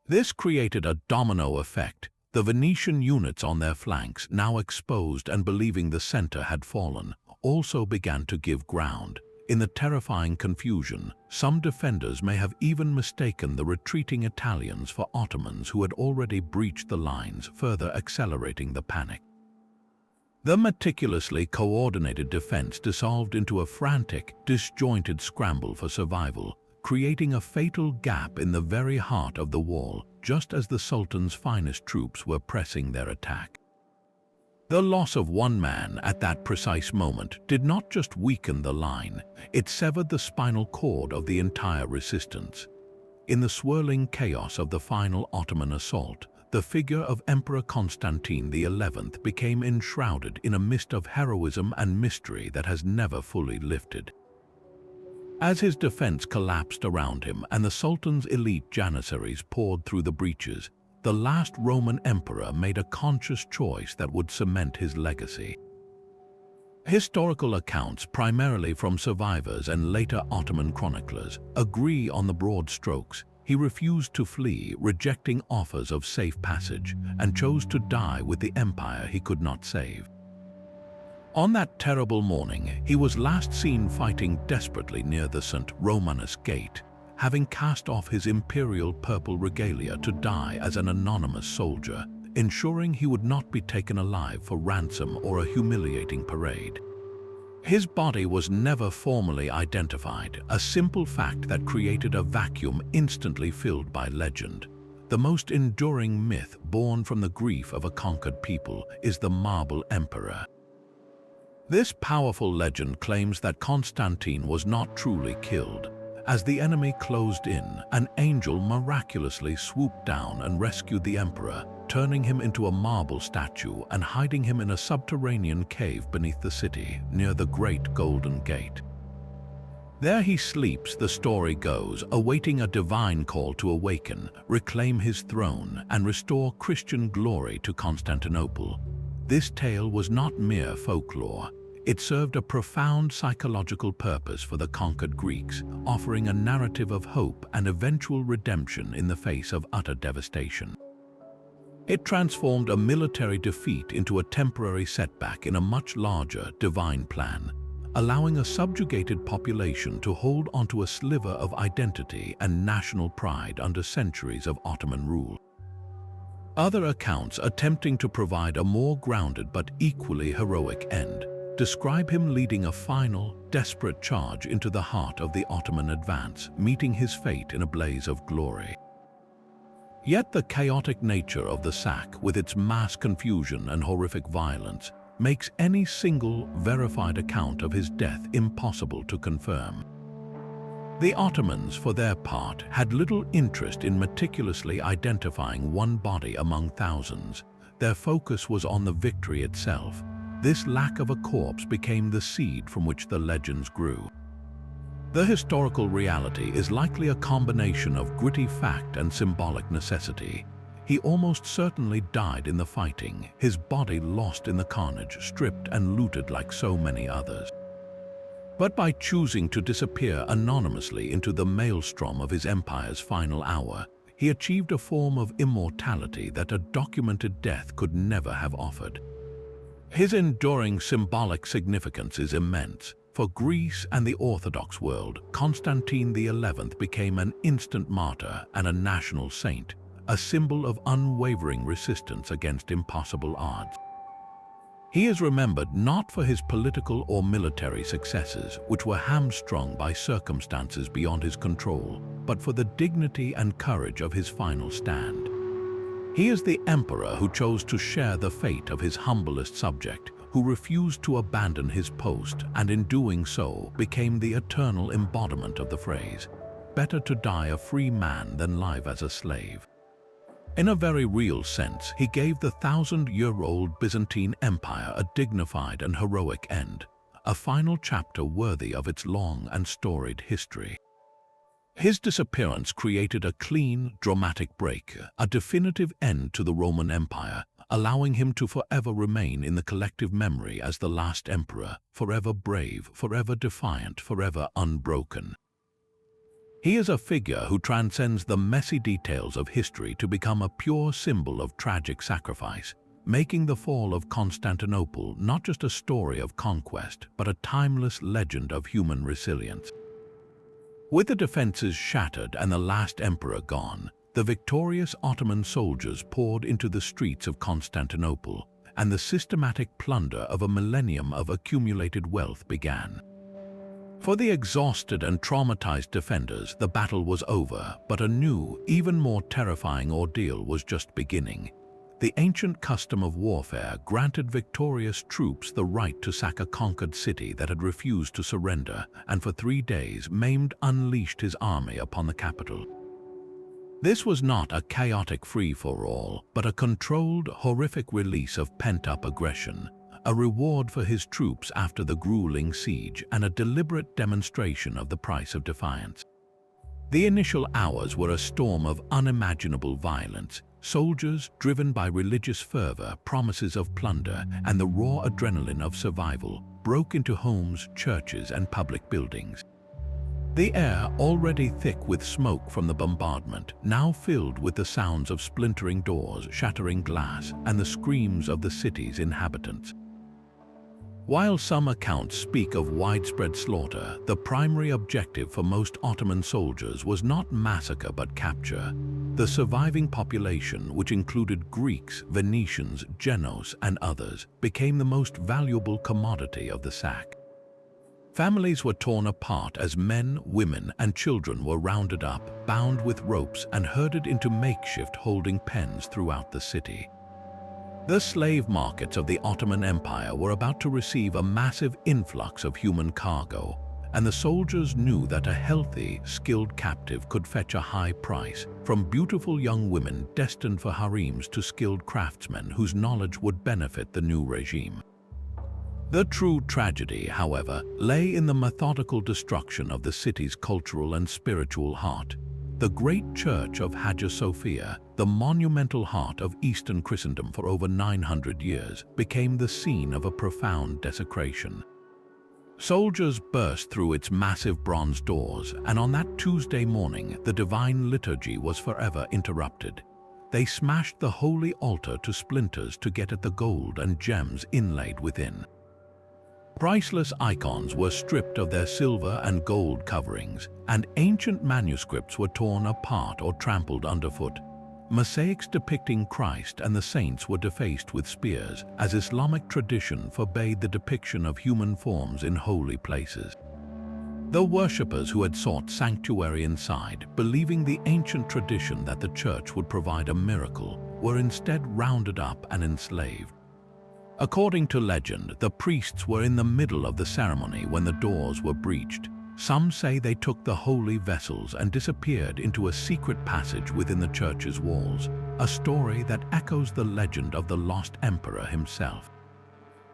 This created a domino effect. The Venetian units on their flanks, now exposed and believing the center had fallen, also began to give ground. In the terrifying confusion, some defenders may have even mistaken the retreating Italians for Ottomans who had already breached the lines, further accelerating the panic. The meticulously coordinated defense dissolved into a frantic, disjointed scramble for survival, creating a fatal gap in the very heart of the wall, just as the Sultan's finest troops were pressing their attack. The loss of one man at that precise moment did not just weaken the line, it severed the spinal cord of the entire resistance. In the swirling chaos of the final Ottoman assault, the figure of Emperor Constantine XI became enshrouded in a mist of heroism and mystery that has never fully lifted. As his defense collapsed around him and the Sultan's elite Janissaries poured through the breaches, the last Roman emperor made a conscious choice that would cement his legacy. Historical accounts, primarily from survivors and later Ottoman chroniclers, agree on the broad strokes. He refused to flee, rejecting offers of safe passage, and chose to die with the empire he could not save. On that terrible morning, he was last seen fighting desperately near the St. Romanus Gate, having cast off his imperial purple regalia to die as an anonymous soldier, ensuring he would not be taken alive for ransom or a humiliating parade. His body was never formally identified, a simple fact that created a vacuum instantly filled by legend. The most enduring myth born from the grief of a conquered people is the Marble Emperor. This powerful legend claims that Constantine was not truly killed. As the enemy closed in, an angel miraculously swooped down and rescued the emperor, turning him into a marble statue and hiding him in a subterranean cave beneath the city, near the Great Golden Gate. There he sleeps, the story goes, awaiting a divine call to awaken, reclaim his throne, and restore Christian glory to Constantinople. This tale was not mere folklore. It served a profound psychological purpose for the conquered Greeks, offering a narrative of hope and eventual redemption in the face of utter devastation. It transformed a military defeat into a temporary setback in a much larger divine plan, allowing a subjugated population to hold onto a sliver of identity and national pride under centuries of Ottoman rule. Other accounts, attempting to provide a more grounded but equally heroic end, describe him leading a final, desperate charge into the heart of the Ottoman advance, meeting his fate in a blaze of glory. Yet the chaotic nature of the sack, with its mass confusion and horrific violence, makes any single verified account of his death impossible to confirm. The Ottomans, for their part, had little interest in meticulously identifying one body among thousands. Their focus was on the victory itself. This lack of a corpse became the seed from which the legends grew. The historical reality is likely a combination of gritty fact and symbolic necessity. He almost certainly died in the fighting, his body lost in the carnage, stripped and looted like so many others. But by choosing to disappear anonymously into the maelstrom of his empire's final hour, he achieved a form of immortality that a documented death could never have offered. His enduring symbolic significance is immense. For Greece and the Orthodox world, Constantine XI became an instant martyr and a national saint, a symbol of unwavering resistance against impossible odds. He is remembered not for his political or military successes, which were hamstrung by circumstances beyond his control, but for the dignity and courage of his final stand. He is the emperor who chose to share the fate of his humblest subject, who refused to abandon his post and in doing so became the eternal embodiment of the phrase, "Better to die a free man than live as a slave." In a very real sense, he gave the 1,000-year-old Byzantine Empire a dignified and heroic end, a final chapter worthy of its long and storied history. His disappearance created a clean, dramatic break, a definitive end to the Roman Empire, allowing him to forever remain in the collective memory as the last emperor, forever brave, forever defiant, forever unbroken. He is a figure who transcends the messy details of history to become a pure symbol of tragic sacrifice, making the fall of Constantinople not just a story of conquest, but a timeless legend of human resilience. With the defenses shattered and the last emperor gone, the victorious Ottoman soldiers poured into the streets of Constantinople, and the systematic plunder of a millennium of accumulated wealth began. For the exhausted and traumatized defenders, the battle was over, but a new, even more terrifying ordeal was just beginning. The ancient custom of warfare granted victorious troops the right to sack a conquered city that had refused to surrender, and for 3 days Mehmed unleashed his army upon the capital. This was not a chaotic free-for-all, but a controlled, horrific release of pent-up aggression, a reward for his troops after the grueling siege and a deliberate demonstration of the price of defiance. The initial hours were a storm of unimaginable violence. Soldiers, driven by religious fervor, promises of plunder, and the raw adrenaline of survival, broke into homes, churches, and public buildings. The air, already thick with smoke from the bombardment, now filled with the sounds of splintering doors, shattering glass, and the screams of the city's inhabitants. While some accounts speak of widespread slaughter, the primary objective for most Ottoman soldiers was not massacre but capture. The surviving population, which included Greeks, Venetians, Genoese, and others, became the most valuable commodity of the sack. Families were torn apart as men, women, and children were rounded up, bound with ropes, and herded into makeshift holding pens throughout the city. The slave markets of the Ottoman Empire were about to receive a massive influx of human cargo, and the soldiers knew that a healthy, skilled captive could fetch a high price, from beautiful young women destined for harems to skilled craftsmen whose knowledge would benefit the new regime. The true tragedy, however, lay in the methodical destruction of the city's cultural and spiritual heart. The great church of Hagia Sophia, the monumental heart of Eastern Christendom for over 900 years, became the scene of a profound desecration. Soldiers burst through its massive bronze doors, and on that Tuesday morning, the divine liturgy was forever interrupted. They smashed the holy altar to splinters to get at the gold and gems inlaid within. Priceless icons were stripped of their silver and gold coverings, and ancient manuscripts were torn apart or trampled underfoot. Mosaics depicting Christ and the saints were defaced with spears, as Islamic tradition forbade the depiction of human forms in holy places. The worshippers who had sought sanctuary inside, believing the ancient tradition that the church would provide a miracle, were instead rounded up and enslaved. According to legend, the priests were in the middle of the ceremony when the doors were breached. Some say they took the holy vessels and disappeared into a secret passage within the church's walls, a story that echoes the legend of the lost emperor himself.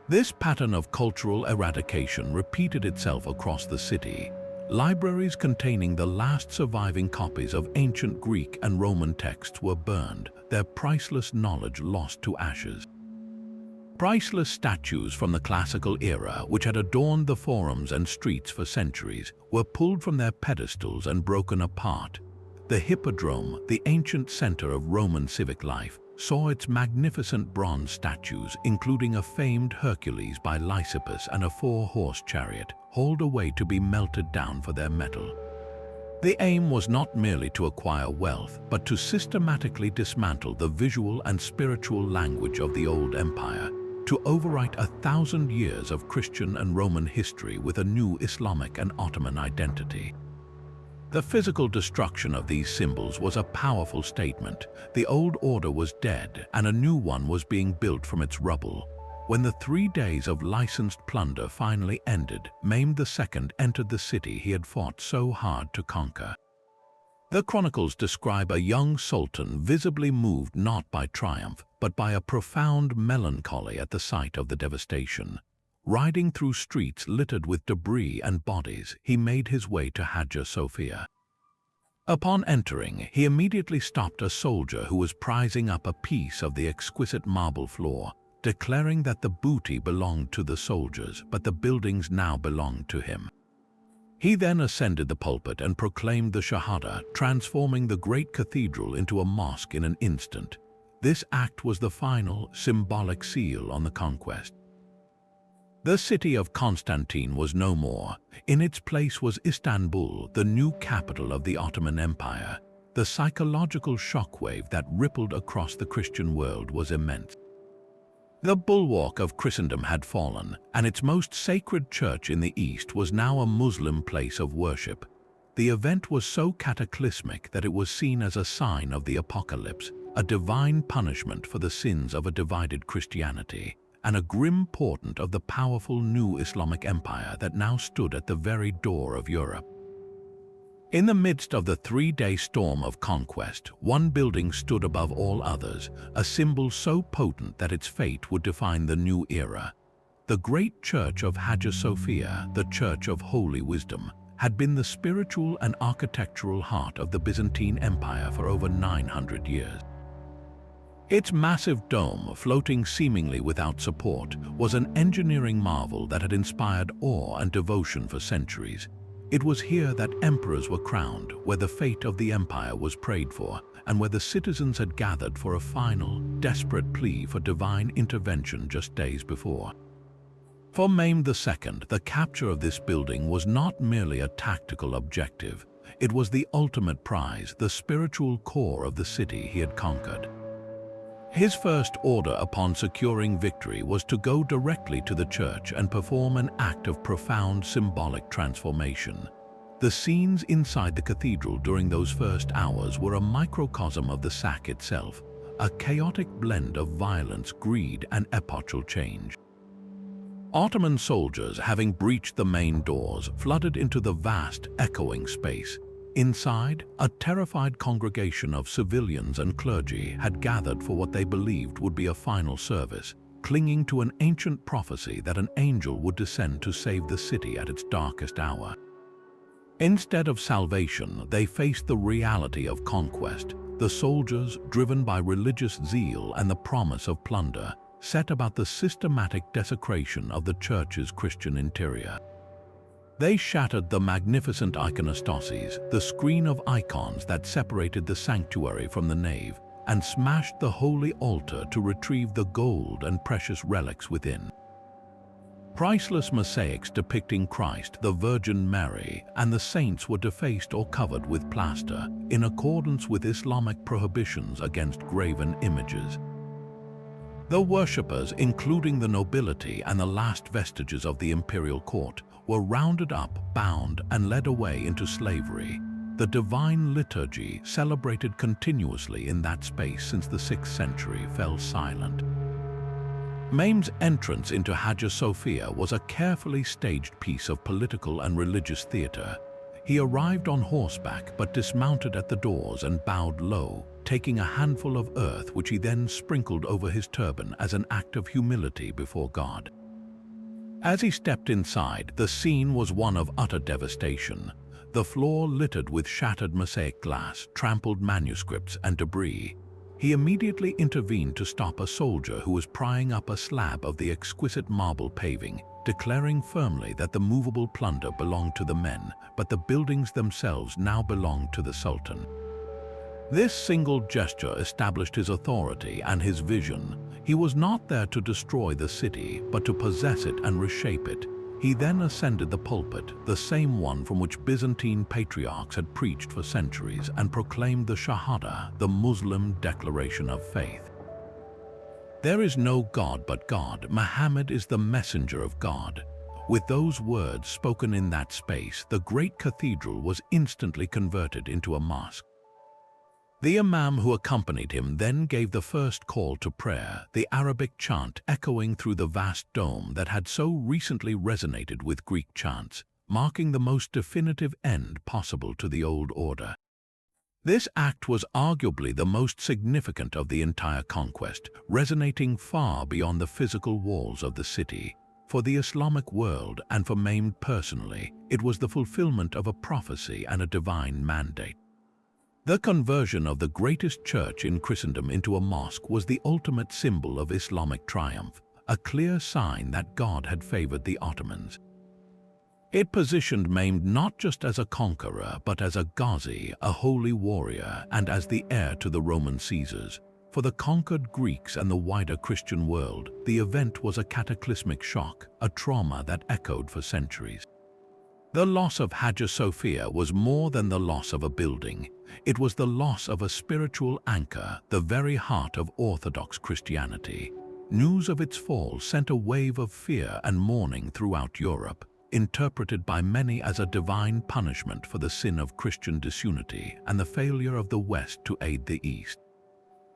This pattern of cultural eradication repeated itself across the city. Libraries containing the last surviving copies of ancient Greek and Roman texts were burned, their priceless knowledge lost to ashes. Priceless statues from the classical era, which had adorned the forums and streets for centuries, were pulled from their pedestals and broken apart. The Hippodrome, the ancient center of Roman civic life, saw its magnificent bronze statues, including a famed Hercules by Lysippus and a 4-horse chariot, hauled away to be melted down for their metal. The aim was not merely to acquire wealth, but to systematically dismantle the visual and spiritual language of the old empire, to overwrite 1,000 years of Christian and Roman history with a new Islamic and Ottoman identity. The physical destruction of these symbols was a powerful statement. The old order was dead, and a new one was being built from its rubble. When the 3 days of licensed plunder finally ended, Mehmed II entered the city he had fought so hard to conquer. The chronicles describe a young sultan visibly moved not by triumph, but by a profound melancholy at the sight of the devastation. Riding through streets littered with debris and bodies, he made his way to Hagia Sophia. Upon entering, he immediately stopped a soldier who was prizing up a piece of the exquisite marble floor, declaring that the booty belonged to the soldiers, but the buildings now belonged to him. He then ascended the pulpit and proclaimed the Shahada, transforming the great cathedral into a mosque in an instant. This act was the final, symbolic seal on the conquest. The city of Constantine was no more. In its place was Istanbul, the new capital of the Ottoman Empire. The psychological shockwave that rippled across the Christian world was immense. The bulwark of Christendom had fallen, and its most sacred church in the East was now a Muslim place of worship. The event was so cataclysmic that it was seen as a sign of the apocalypse, a divine punishment for the sins of a divided Christianity, and a grim portent of the powerful new Islamic empire that now stood at the very door of Europe. In the midst of the 3-day storm of conquest, one building stood above all others, a symbol so potent that its fate would define the new era. The great church of Hagia Sophia, the Church of Holy Wisdom, had been the spiritual and architectural heart of the Byzantine Empire for over 900 years. Its massive dome, floating seemingly without support, was an engineering marvel that had inspired awe and devotion for centuries. It was here that emperors were crowned, where the fate of the empire was prayed for, and where the citizens had gathered for a final, desperate plea for divine intervention just days before. For Mehmed II, the capture of this building was not merely a tactical objective. It was the ultimate prize, the spiritual core of the city he had conquered. His first order upon securing victory was to go directly to the church and perform an act of profound symbolic transformation. The scenes inside the cathedral during those first hours were a microcosm of the sack itself, a chaotic blend of violence, greed, and epochal change. Ottoman soldiers, having breached the main doors, flooded into the vast, echoing space. Inside, a terrified congregation of civilians and clergy had gathered for what they believed would be a final service, clinging to an ancient prophecy that an angel would descend to save the city at its darkest hour. Instead of salvation, they faced the reality of conquest. The soldiers, driven by religious zeal and the promise of plunder, set about the systematic desecration of the church's Christian interior. They shattered the magnificent iconostoses, the screen of icons that separated the sanctuary from the nave, and smashed the holy altar to retrieve the gold and precious relics within. Priceless mosaics depicting Christ, the Virgin Mary, and the saints were defaced or covered with plaster, in accordance with Islamic prohibitions against graven images. The worshippers, including the nobility and the last vestiges of the imperial court, were rounded up, bound, and led away into slavery. The divine liturgy, celebrated continuously in that space since the 6th century, fell silent. Mehmed's entrance into Hagia Sophia was a carefully staged piece of political and religious theater. He arrived on horseback but dismounted at the doors and bowed low, taking a handful of earth which he then sprinkled over his turban as an act of humility before God. As he stepped inside, the scene was one of utter devastation. The floor littered with shattered mosaic glass, trampled manuscripts, and debris. He immediately intervened to stop a soldier who was prying up a slab of the exquisite marble paving, declaring firmly that the movable plunder belonged to the men, but the buildings themselves now belonged to the Sultan. This single gesture established his authority and his vision. He was not there to destroy the city, but to possess it and reshape it. He then ascended the pulpit, the same one from which Byzantine patriarchs had preached for centuries, and proclaimed the Shahada, the Muslim declaration of faith. There is no God but God. Muhammad is the messenger of God. With those words spoken in that space, the great cathedral was instantly converted into a mosque. The imam who accompanied him then gave the first call to prayer, the Arabic chant echoing through the vast dome that had so recently resonated with Greek chants, marking the most definitive end possible to the old order. This act was arguably the most significant of the entire conquest, resonating far beyond the physical walls of the city. For the Islamic world, and for Mehmed personally, it was the fulfillment of a prophecy and a divine mandate. The conversion of the greatest church in Christendom into a mosque was the ultimate symbol of Islamic triumph, a clear sign that God had favored the Ottomans. It positioned Mehmed not just as a conqueror, but as a Ghazi, a holy warrior, and as the heir to the Roman Caesars. For the conquered Greeks and the wider Christian world, the event was a cataclysmic shock, a trauma that echoed for centuries. The loss of Hagia Sophia was more than the loss of a building. It was the loss of a spiritual anchor, the very heart of Orthodox Christianity. News of its fall sent a wave of fear and mourning throughout Europe, interpreted by many as a divine punishment for the sin of Christian disunity and the failure of the West to aid the East.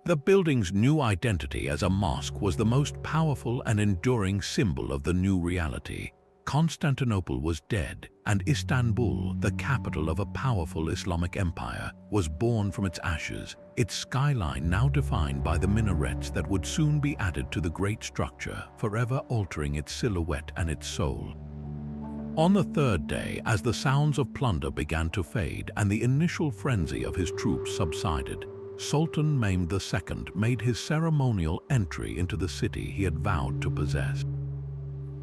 The building's new identity as a mosque was the most powerful and enduring symbol of the new reality. Constantinople was dead, and Istanbul, the capital of a powerful Islamic empire, was born from its ashes, its skyline now defined by the minarets that would soon be added to the great structure, forever altering its silhouette and its soul. On the third day, as the sounds of plunder began to fade and the initial frenzy of his troops subsided, Sultan Mehmed II made his ceremonial entry into the city he had vowed to possess.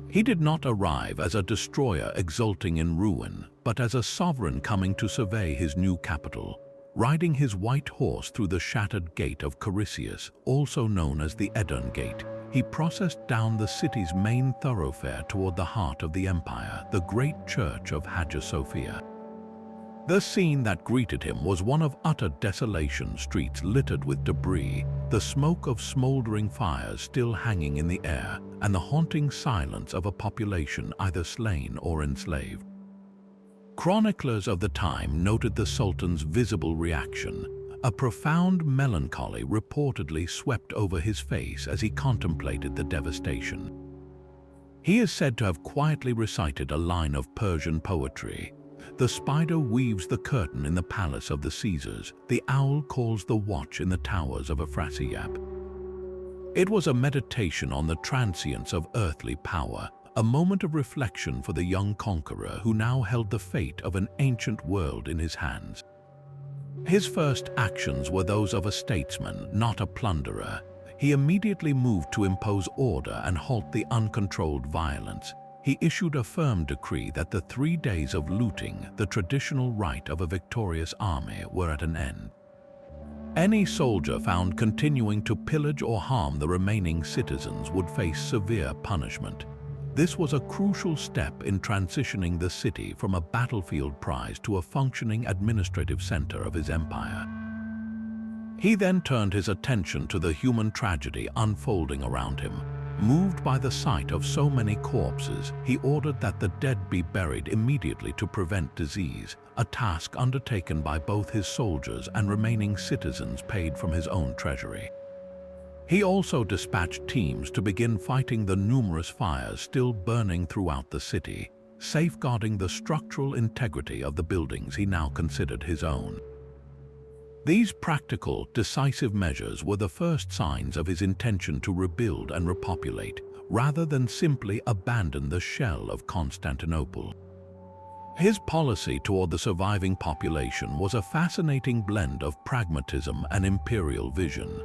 He did not arrive as a destroyer exulting in ruin, but as a sovereign coming to survey his new capital. Riding his white horse through the shattered gate of Carisius, also known as the Edirne Gate, he processed down the city's main thoroughfare toward the heart of the empire, the great church of Hagia Sophia. The scene that greeted him was one of utter desolation, streets littered with debris, the smoke of smoldering fires still hanging in the air, and the haunting silence of a population either slain or enslaved. Chroniclers of the time noted the Sultan's visible reaction. A profound melancholy reportedly swept over his face as he contemplated the devastation. He is said to have quietly recited a line of Persian poetry. The spider weaves the curtain in the palace of the Caesars. The owl calls the watch in the towers of Afrasiab. It was a meditation on the transience of earthly power, a moment of reflection for the young conqueror who now held the fate of an ancient world in his hands. His first actions were those of a statesman, not a plunderer. He immediately moved to impose order and halt the uncontrolled violence. He issued a firm decree that the 3 days of looting, the traditional right of a victorious army, were at an end. Any soldier found continuing to pillage or harm the remaining citizens would face severe punishment. This was a crucial step in transitioning the city from a battlefield prize to a functioning administrative center of his empire. He then turned his attention to the human tragedy unfolding around him. Moved by the sight of so many corpses, he ordered that the dead be buried immediately to prevent disease, a task undertaken by both his soldiers and remaining citizens paid from his own treasury. He also dispatched teams to begin fighting the numerous fires still burning throughout the city, safeguarding the structural integrity of the buildings he now considered his own. These practical, decisive measures were the first signs of his intention to rebuild and repopulate, rather than simply abandon the shell of Constantinople. His policy toward the surviving population was a fascinating blend of pragmatism and imperial vision.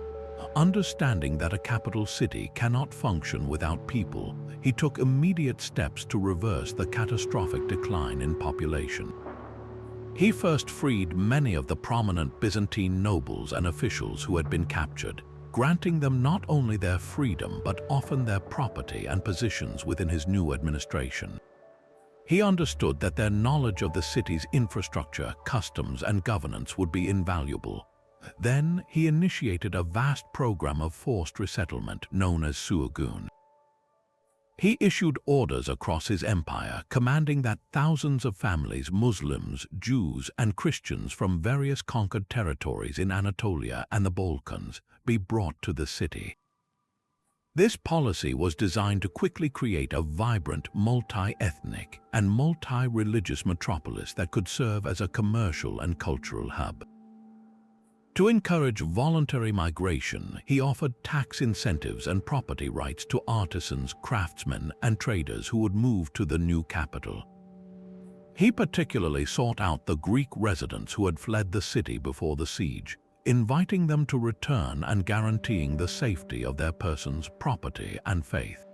Understanding that a capital city cannot function without people, he took immediate steps to reverse the catastrophic decline in population. He first freed many of the prominent Byzantine nobles and officials who had been captured, granting them not only their freedom but often their property and positions within his new administration. He understood that their knowledge of the city's infrastructure, customs, and governance would be invaluable. Then he initiated a vast program of forced resettlement known as suagun. He issued orders across his empire, commanding that thousands of families, Muslims, Jews, and Christians from various conquered territories in Anatolia and the Balkans be brought to the city. This policy was designed to quickly create a vibrant, multi-ethnic and multi-religious metropolis that could serve as a commercial and cultural hub. To encourage voluntary migration, he offered tax incentives and property rights to artisans, craftsmen, and traders who would move to the new capital. He particularly sought out the Greek residents who had fled the city before the siege, inviting them to return and guaranteeing the safety of their persons, property, and faith.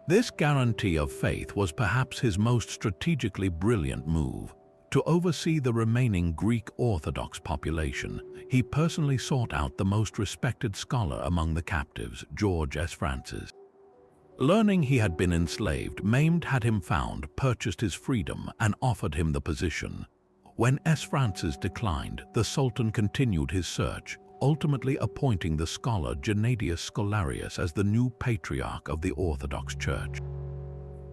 This guarantee of faith was perhaps his most strategically brilliant move. To oversee the remaining Greek Orthodox population, he personally sought out the most respected scholar among the captives, George S. Francis. Learning he had been enslaved, Mehmed had him found, purchased his freedom, and offered him the position. When S. Francis declined, the Sultan continued his search, ultimately appointing the scholar Gennadius Scholarius as the new patriarch of the Orthodox Church.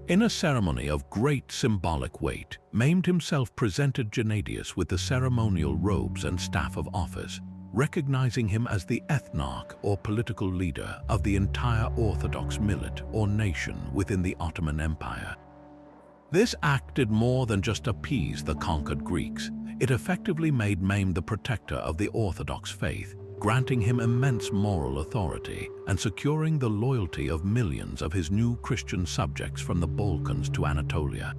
In a ceremony of great symbolic weight, Mehmed himself presented Gennadius with the ceremonial robes and staff of office, recognizing him as the ethnarch or political leader of the entire Orthodox millet or nation within the Ottoman Empire. This act did more than just appease the conquered Greeks. It effectively made Mehmed the protector of the Orthodox faith, granting him immense moral authority and securing the loyalty of millions of his new Christian subjects from the Balkans to Anatolia.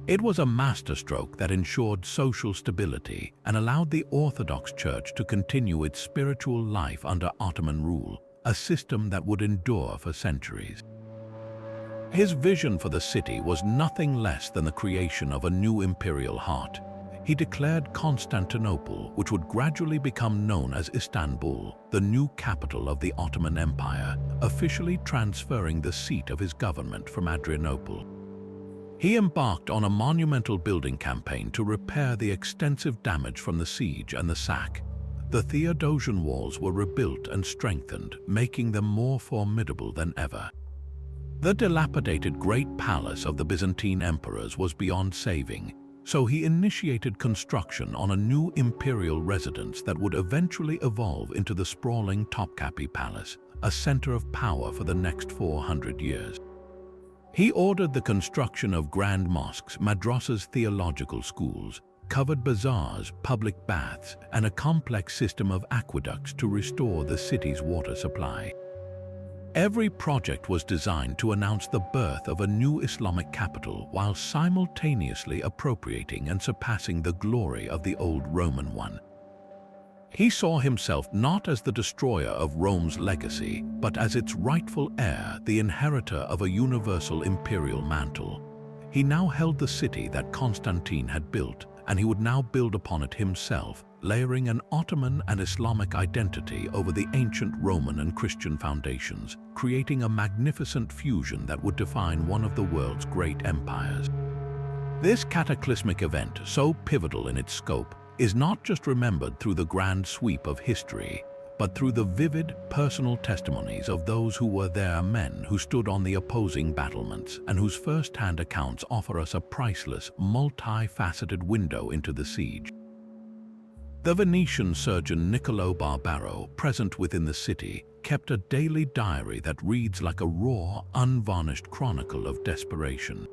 It was a masterstroke that ensured social stability and allowed the Orthodox Church to continue its spiritual life under Ottoman rule, a system that would endure for centuries. His vision for the city was nothing less than the creation of a new imperial heart. He declared Constantinople, which would gradually become known as Istanbul, the new capital of the Ottoman Empire, officially transferring the seat of his government from Adrianople. He embarked on a monumental building campaign to repair the extensive damage from the siege and the sack. The Theodosian walls were rebuilt and strengthened, making them more formidable than ever. The dilapidated Great Palace of the Byzantine emperors was beyond saving, so he initiated construction on a new imperial residence that would eventually evolve into the sprawling Topkapi Palace, a center of power for the next 400 years. He ordered the construction of grand mosques, madrasas, theological schools, covered bazaars, public baths, and a complex system of aqueducts to restore the city's water supply. Every project was designed to announce the birth of a new Islamic capital while simultaneously appropriating and surpassing the glory of the old Roman one. He saw himself not as the destroyer of Rome's legacy, but as its rightful heir, the inheritor of a universal imperial mantle. He now held the city that Constantine had built, and he would now build upon it himself, layering an Ottoman and Islamic identity over the ancient Roman and Christian foundations, creating a magnificent fusion that would define one of the world's great empires. This cataclysmic event, so pivotal in its scope, is not just remembered through the grand sweep of history, but through the vivid, personal testimonies of those who were there, men who stood on the opposing battlements and whose first-hand accounts offer us a priceless, multi-faceted window into the siege. The Venetian surgeon Niccolò Barbaro, present within the city, kept a daily diary that reads like a raw, unvarnished chronicle of desperation.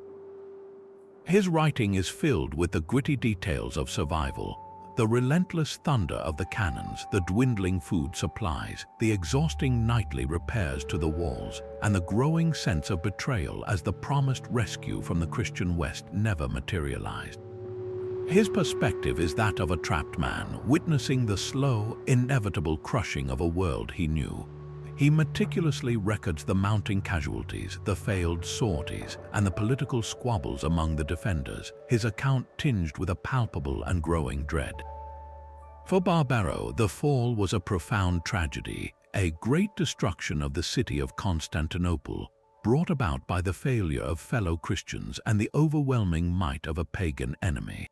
His writing is filled with the gritty details of survival, the relentless thunder of the cannons, the dwindling food supplies, the exhausting nightly repairs to the walls, and the growing sense of betrayal as the promised rescue from the Christian West never materialized. His perspective is that of a trapped man, witnessing the slow, inevitable crushing of a world he knew. He meticulously records the mounting casualties, the failed sorties, and the political squabbles among the defenders, his account tinged with a palpable and growing dread. For Barbaro, the fall was a profound tragedy, a great destruction of the city of Constantinople, brought about by the failure of fellow Christians and the overwhelming might of a pagan enemy.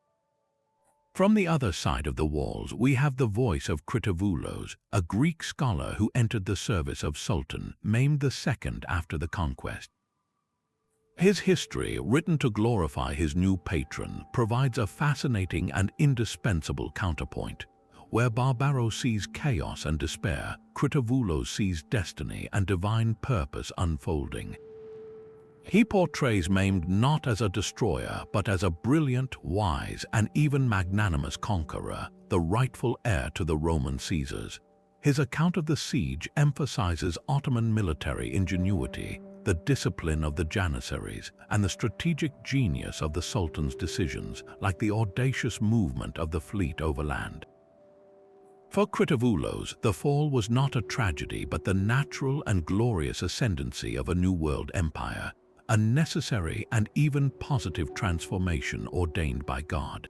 From the other side of the walls, we have the voice of Kritavoulos, a Greek scholar who entered the service of Sultan Mehmed II after the conquest. His history, written to glorify his new patron, provides a fascinating and indispensable counterpoint. Where Barbaro sees chaos and despair, Kritavoulos sees destiny and divine purpose unfolding. He portrays Mehmed not as a destroyer, but as a brilliant, wise, and even magnanimous conqueror, the rightful heir to the Roman Caesars. His account of the siege emphasizes Ottoman military ingenuity, the discipline of the Janissaries, and the strategic genius of the Sultan's decisions, like the audacious movement of the fleet overland. For Kritavoulos, the fall was not a tragedy but the natural and glorious ascendancy of a new world empire, a necessary and even positive transformation ordained by God.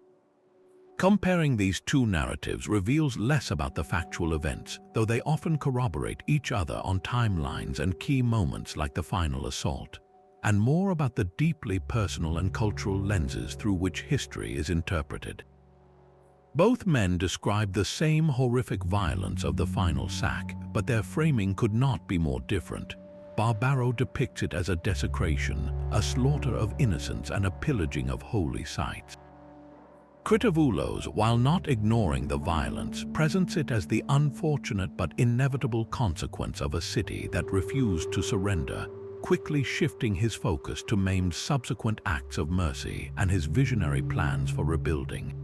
Comparing these two narratives reveals less about the factual events, though they often corroborate each other on timelines and key moments like the final assault, and more about the deeply personal and cultural lenses through which history is interpreted. Both men describe the same horrific violence of the final sack, but their framing could not be more different. Barbaro depicts it as a desecration, a slaughter of innocents, and a pillaging of holy sites. Kritavoulos, while not ignoring the violence, presents it as the unfortunate but inevitable consequence of a city that refused to surrender, quickly shifting his focus to Mehmed's subsequent acts of mercy and his visionary plans for rebuilding.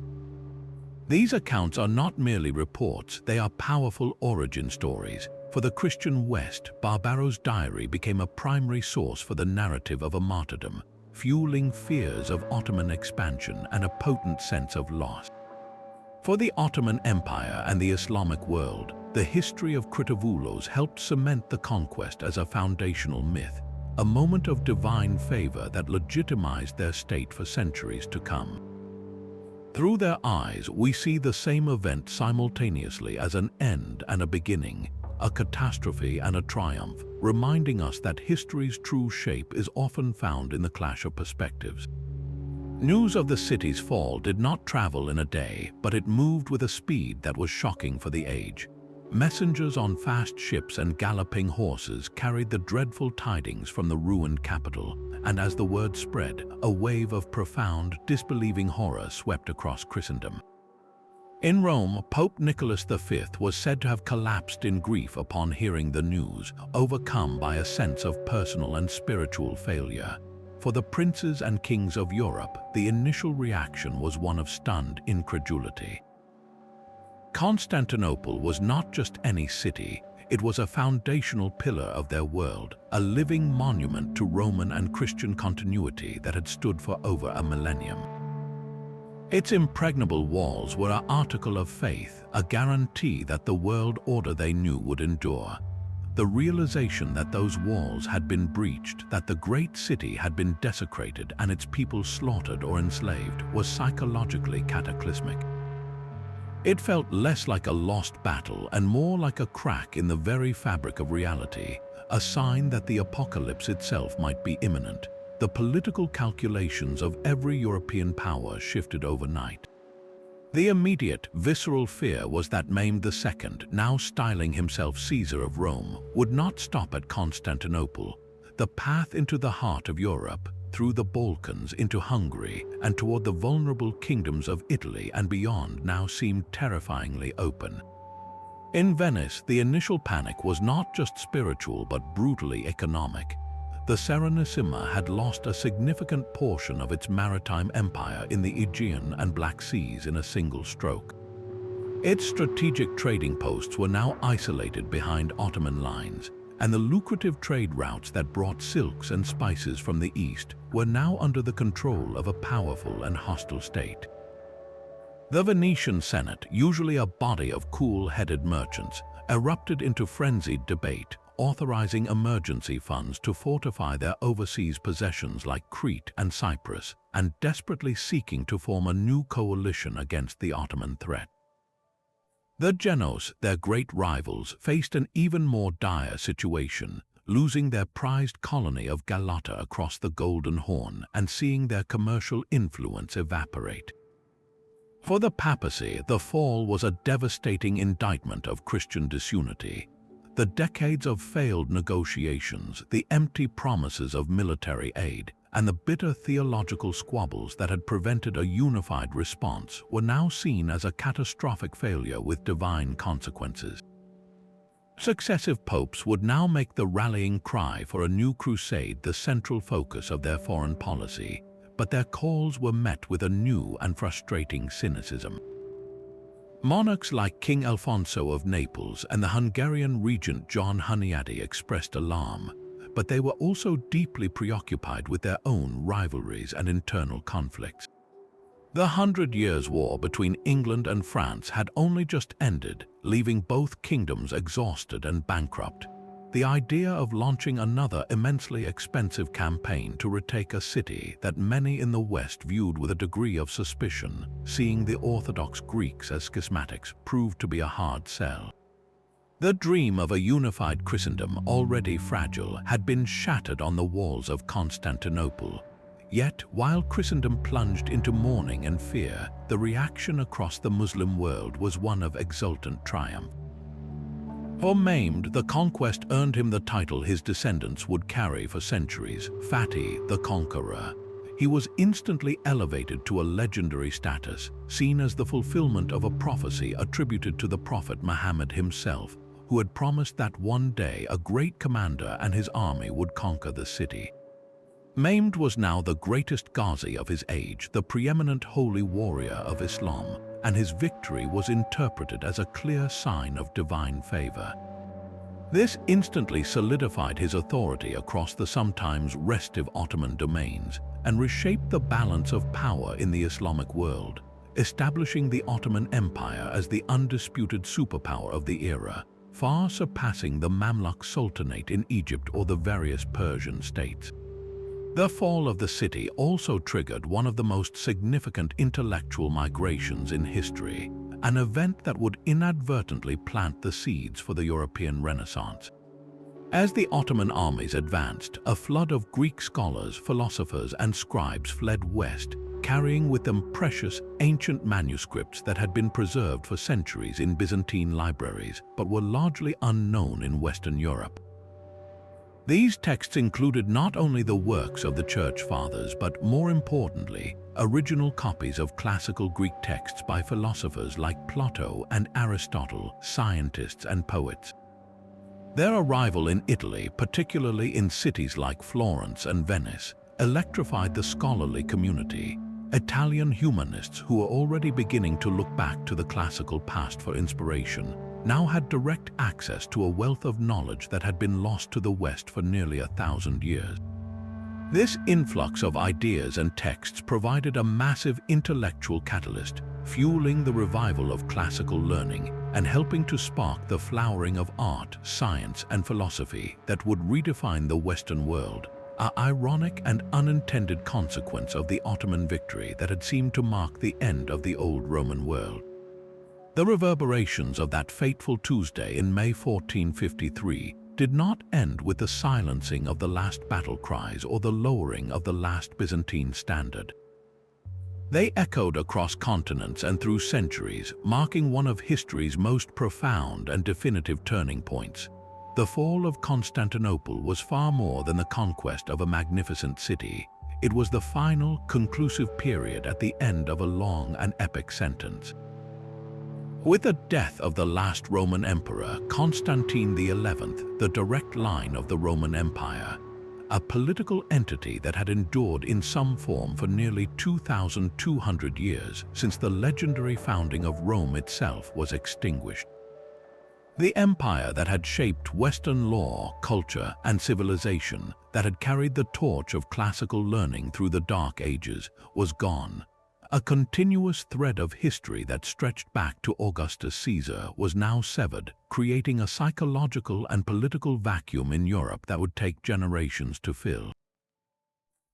These accounts are not merely reports, they are powerful origin stories. For the Christian West, Barbaro's diary became a primary source for the narrative of a martyrdom, fueling fears of Ottoman expansion and a potent sense of loss. For the Ottoman Empire and the Islamic world, the history of Kritavoulos helped cement the conquest as a foundational myth, a moment of divine favor that legitimized their state for centuries to come. Through their eyes, we see the same event simultaneously as an end and a beginning, a catastrophe and a triumph, reminding us that history's true shape is often found in the clash of perspectives. News of the city's fall did not travel in a day, but it moved with a speed that was shocking for the age. Messengers on fast ships and galloping horses carried the dreadful tidings from the ruined capital, and as the word spread, a wave of profound, disbelieving horror swept across Christendom. In Rome, Pope Nicholas V was said to have collapsed in grief upon hearing the news, overcome by a sense of personal and spiritual failure. For the princes and kings of Europe, the initial reaction was one of stunned incredulity. Constantinople was not just any city, it was a foundational pillar of their world, a living monument to Roman and Christian continuity that had stood for over a millennium. Its impregnable walls were an article of faith, a guarantee that the world order they knew would endure. The realization that those walls had been breached, that the great city had been desecrated and its people slaughtered or enslaved, was psychologically cataclysmic. It felt less like a lost battle and more like a crack in the very fabric of reality, a sign that the apocalypse itself might be imminent. The political calculations of every European power shifted overnight. The immediate, visceral fear was that Mehmed II, now styling himself Caesar of Rome, would not stop at Constantinople. The path into the heart of Europe, through the Balkans into Hungary and toward the vulnerable kingdoms of Italy and beyond, now seemed terrifyingly open. In Venice, the initial panic was not just spiritual but brutally economic. The Serenissima had lost a significant portion of its maritime empire in the Aegean and Black Seas in a single stroke. Its strategic trading posts were now isolated behind Ottoman lines, and the lucrative trade routes that brought silks and spices from the east were now under the control of a powerful and hostile state. The Venetian Senate, usually a body of cool-headed merchants, erupted into frenzied debate, authorizing emergency funds to fortify their overseas possessions like Crete and Cyprus, and desperately seeking to form a new coalition against the Ottoman threat. The Genoese, their great rivals, faced an even more dire situation, losing their prized colony of Galata across the Golden Horn and seeing their commercial influence evaporate. For the papacy, the fall was a devastating indictment of Christian disunity. The decades of failed negotiations, the empty promises of military aid, and the bitter theological squabbles that had prevented a unified response were now seen as a catastrophic failure with divine consequences. Successive popes would now make the rallying cry for a new crusade the central focus of their foreign policy, but their calls were met with a new and frustrating cynicism. Monarchs like King Alfonso of Naples and the Hungarian regent John Hunyadi expressed alarm, but they were also deeply preoccupied with their own rivalries and internal conflicts. The 100 Years' War between England and France had only just ended, leaving both kingdoms exhausted and bankrupt. The idea of launching another immensely expensive campaign to retake a city that many in the West viewed with a degree of suspicion, seeing the Orthodox Greeks as schismatics, proved to be a hard sell. The dream of a unified Christendom, already fragile, had been shattered on the walls of Constantinople. Yet, while Christendom plunged into mourning and fear, the reaction across the Muslim world was one of exultant triumph. For Mehmed, the conquest earned him the title his descendants would carry for centuries, Fatih the Conqueror. He was instantly elevated to a legendary status, seen as the fulfillment of a prophecy attributed to the prophet Muhammad himself, who had promised that one day a great commander and his army would conquer the city. Mehmed was now the greatest Ghazi of his age, the preeminent holy warrior of Islam, and his victory was interpreted as a clear sign of divine favor. This instantly solidified his authority across the sometimes restive Ottoman domains and reshaped the balance of power in the Islamic world, establishing the Ottoman Empire as the undisputed superpower of the era, far surpassing the Mamluk Sultanate in Egypt or the various Persian states. The fall of the city also triggered one of the most significant intellectual migrations in history, an event that would inadvertently plant the seeds for the European Renaissance. As the Ottoman armies advanced, a flood of Greek scholars, philosophers, and scribes fled west, carrying with them precious, ancient manuscripts that had been preserved for centuries in Byzantine libraries but were largely unknown in Western Europe. These texts included not only the works of the Church Fathers but, more importantly, original copies of classical Greek texts by philosophers like Plato and Aristotle, scientists and poets. Their arrival in Italy, particularly in cities like Florence and Venice, electrified the scholarly community. Italian humanists, who were already beginning to look back to the classical past for inspiration, now had direct access to a wealth of knowledge that had been lost to the West for nearly 1,000 years. This influx of ideas and texts provided a massive intellectual catalyst, fueling the revival of classical learning and helping to spark the flowering of art, science, and philosophy that would redefine the Western world, an ironic and unintended consequence of the Ottoman victory that had seemed to mark the end of the old Roman world. The reverberations of that fateful Tuesday in May 1453 did not end with the silencing of the last battle cries or the lowering of the last Byzantine standard. They echoed across continents and through centuries, marking one of history's most profound and definitive turning points. The fall of Constantinople was far more than the conquest of a magnificent city. It was the final, conclusive period at the end of a long and epic sentence. With the death of the last Roman emperor, Constantine XI, the direct line of the Roman Empire, a political entity that had endured in some form for nearly 2,200 years since the legendary founding of Rome itself was extinguished. The empire that had shaped Western law, culture, and civilization, that had carried the torch of classical learning through the Dark Ages, was gone. A continuous thread of history that stretched back to Augustus Caesar was now severed, creating a psychological and political vacuum in Europe that would take generations to fill.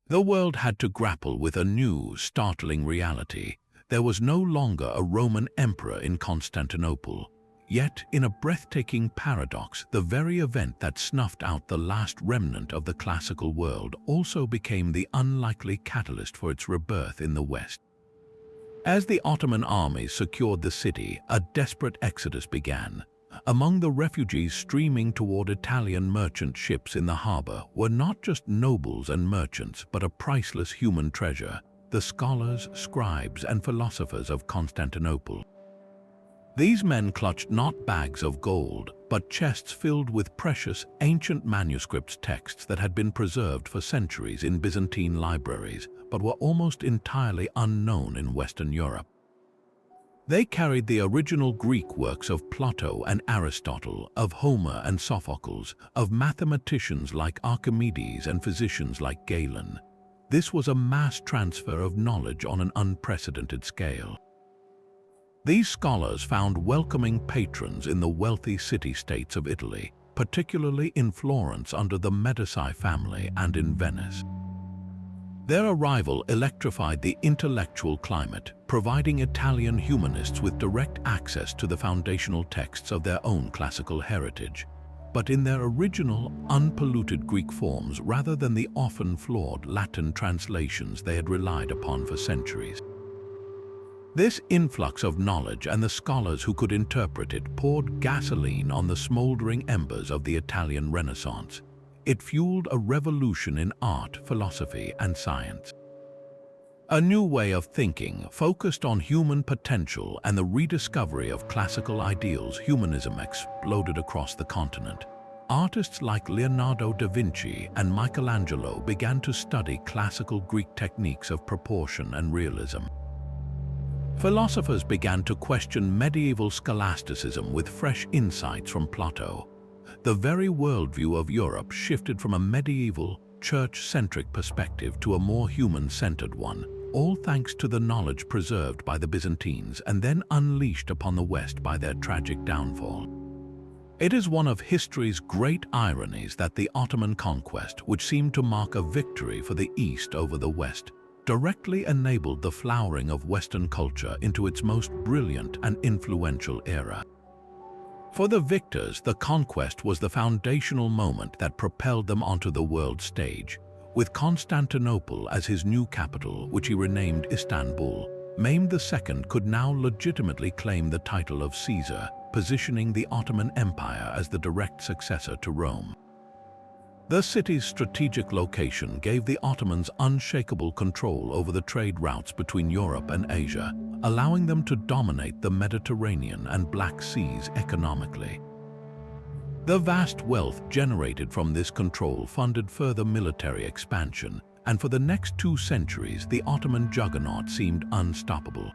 The world had to grapple with a new, startling reality. There was no longer a Roman emperor in Constantinople. Yet, in a breathtaking paradox, the very event that snuffed out the last remnant of the classical world also became the unlikely catalyst for its rebirth in the West. As the Ottoman armies secured the city, a desperate exodus began. Among the refugees streaming toward Italian merchant ships in the harbor were not just nobles and merchants, but a priceless human treasure, the scholars, scribes, and philosophers of Constantinople. These men clutched not bags of gold, but chests filled with precious, ancient manuscript texts that had been preserved for centuries in Byzantine libraries, but were almost entirely unknown in Western Europe. They carried the original Greek works of Plato and Aristotle, of Homer and Sophocles, of mathematicians like Archimedes and physicians like Galen. This was a mass transfer of knowledge on an unprecedented scale. These scholars found welcoming patrons in the wealthy city-states of Italy, particularly in Florence under the Medici family and in Venice. Their arrival electrified the intellectual climate, providing Italian humanists with direct access to the foundational texts of their own classical heritage, but in their original, unpolluted Greek forms rather than the often flawed Latin translations they had relied upon for centuries. This influx of knowledge and the scholars who could interpret it poured gasoline on the smoldering embers of the Italian Renaissance. It fueled a revolution in art, philosophy, and science. A new way of thinking focused on human potential and the rediscovery of classical ideals. Humanism exploded across the continent. Artists like Leonardo da Vinci and Michelangelo began to study classical Greek techniques of proportion and realism. Philosophers began to question medieval scholasticism with fresh insights from Plato. The very worldview of Europe shifted from a medieval, church-centric perspective to a more human-centered one, all thanks to the knowledge preserved by the Byzantines and then unleashed upon the West by their tragic downfall. It is one of history's great ironies that the Ottoman conquest, which seemed to mark a victory for the East over the West, directly enabled the flowering of Western culture into its most brilliant and influential era. For the victors, the conquest was the foundational moment that propelled them onto the world stage. With Constantinople as his new capital, which he renamed Istanbul, Mehmed II could now legitimately claim the title of Caesar, positioning the Ottoman Empire as the direct successor to Rome. The city's strategic location gave the Ottomans unshakable control over the trade routes between Europe and Asia, allowing them to dominate the Mediterranean and Black Seas economically. The vast wealth generated from this control funded further military expansion, and for the next 2 centuries the Ottoman juggernaut seemed unstoppable.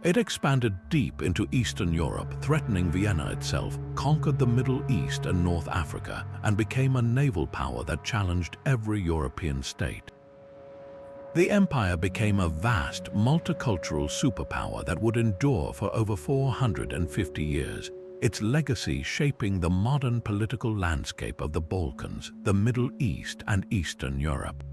It expanded deep into Eastern Europe, threatening Vienna itself, conquered the Middle East and North Africa, and became a naval power that challenged every European state. The empire became a vast, multicultural superpower that would endure for over 450 years, its legacy shaping the modern political landscape of the Balkans, the Middle East, and Eastern Europe.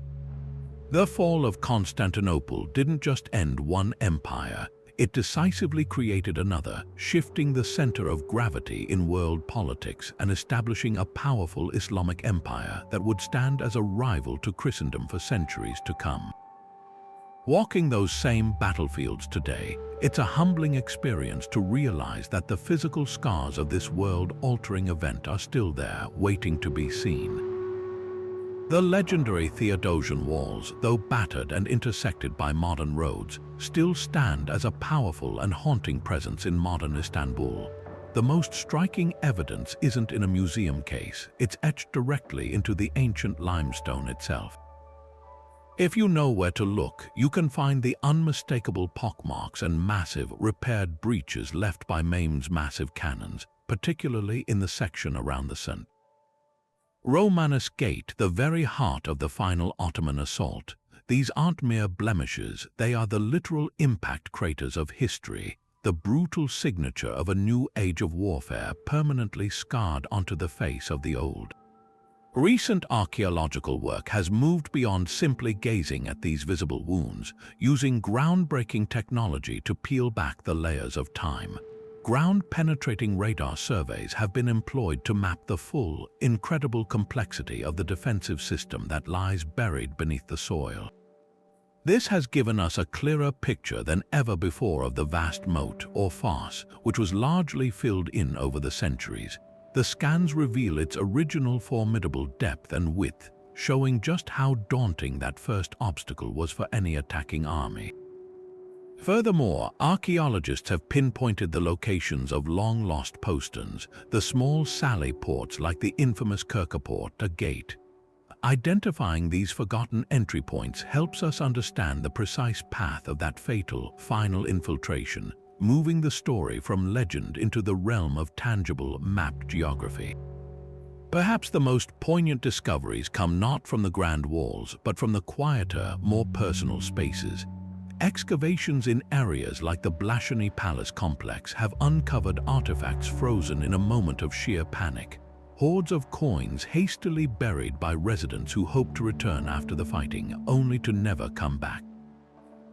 The fall of Constantinople didn't just end one empire, it decisively created another, shifting the center of gravity in world politics and establishing a powerful Islamic empire that would stand as a rival to Christendom for centuries to come. Walking those same battlefields today, it's a humbling experience to realize that the physical scars of this world-altering event are still there, waiting to be seen. The legendary Theodosian walls, though battered and intersected by modern roads, still stand as a powerful and haunting presence in modern Istanbul. The most striking evidence isn't in a museum case, it's etched directly into the ancient limestone itself. If you know where to look, you can find the unmistakable pockmarks and massive, repaired breaches left by Mehmed's massive cannons, particularly in the section around the St. Romanus Gate, the very heart of the final Ottoman assault. These aren't mere blemishes, they are the literal impact craters of history, the brutal signature of a new age of warfare permanently scarred onto the face of the old. Recent archaeological work has moved beyond simply gazing at these visible wounds, using groundbreaking technology to peel back the layers of time. Ground-penetrating radar surveys have been employed to map the full, incredible complexity of the defensive system that lies buried beneath the soil. This has given us a clearer picture than ever before of the vast moat, or fosse, which was largely filled in over the centuries. The scans reveal its original formidable depth and width, showing just how daunting that first obstacle was for any attacking army. Furthermore, archaeologists have pinpointed the locations of long-lost posterns, the small sally ports like the infamous Kerkaport gate. Identifying these forgotten entry points helps us understand the precise path of that fatal, final infiltration, moving the story from legend into the realm of tangible, mapped geography. Perhaps the most poignant discoveries come not from the grand walls, but from the quieter, more personal spaces. Excavations in areas like the Blaşany Palace complex have uncovered artifacts frozen in a moment of sheer panic. Hoards of coins hastily buried by residents who hoped to return after the fighting, only to never come back.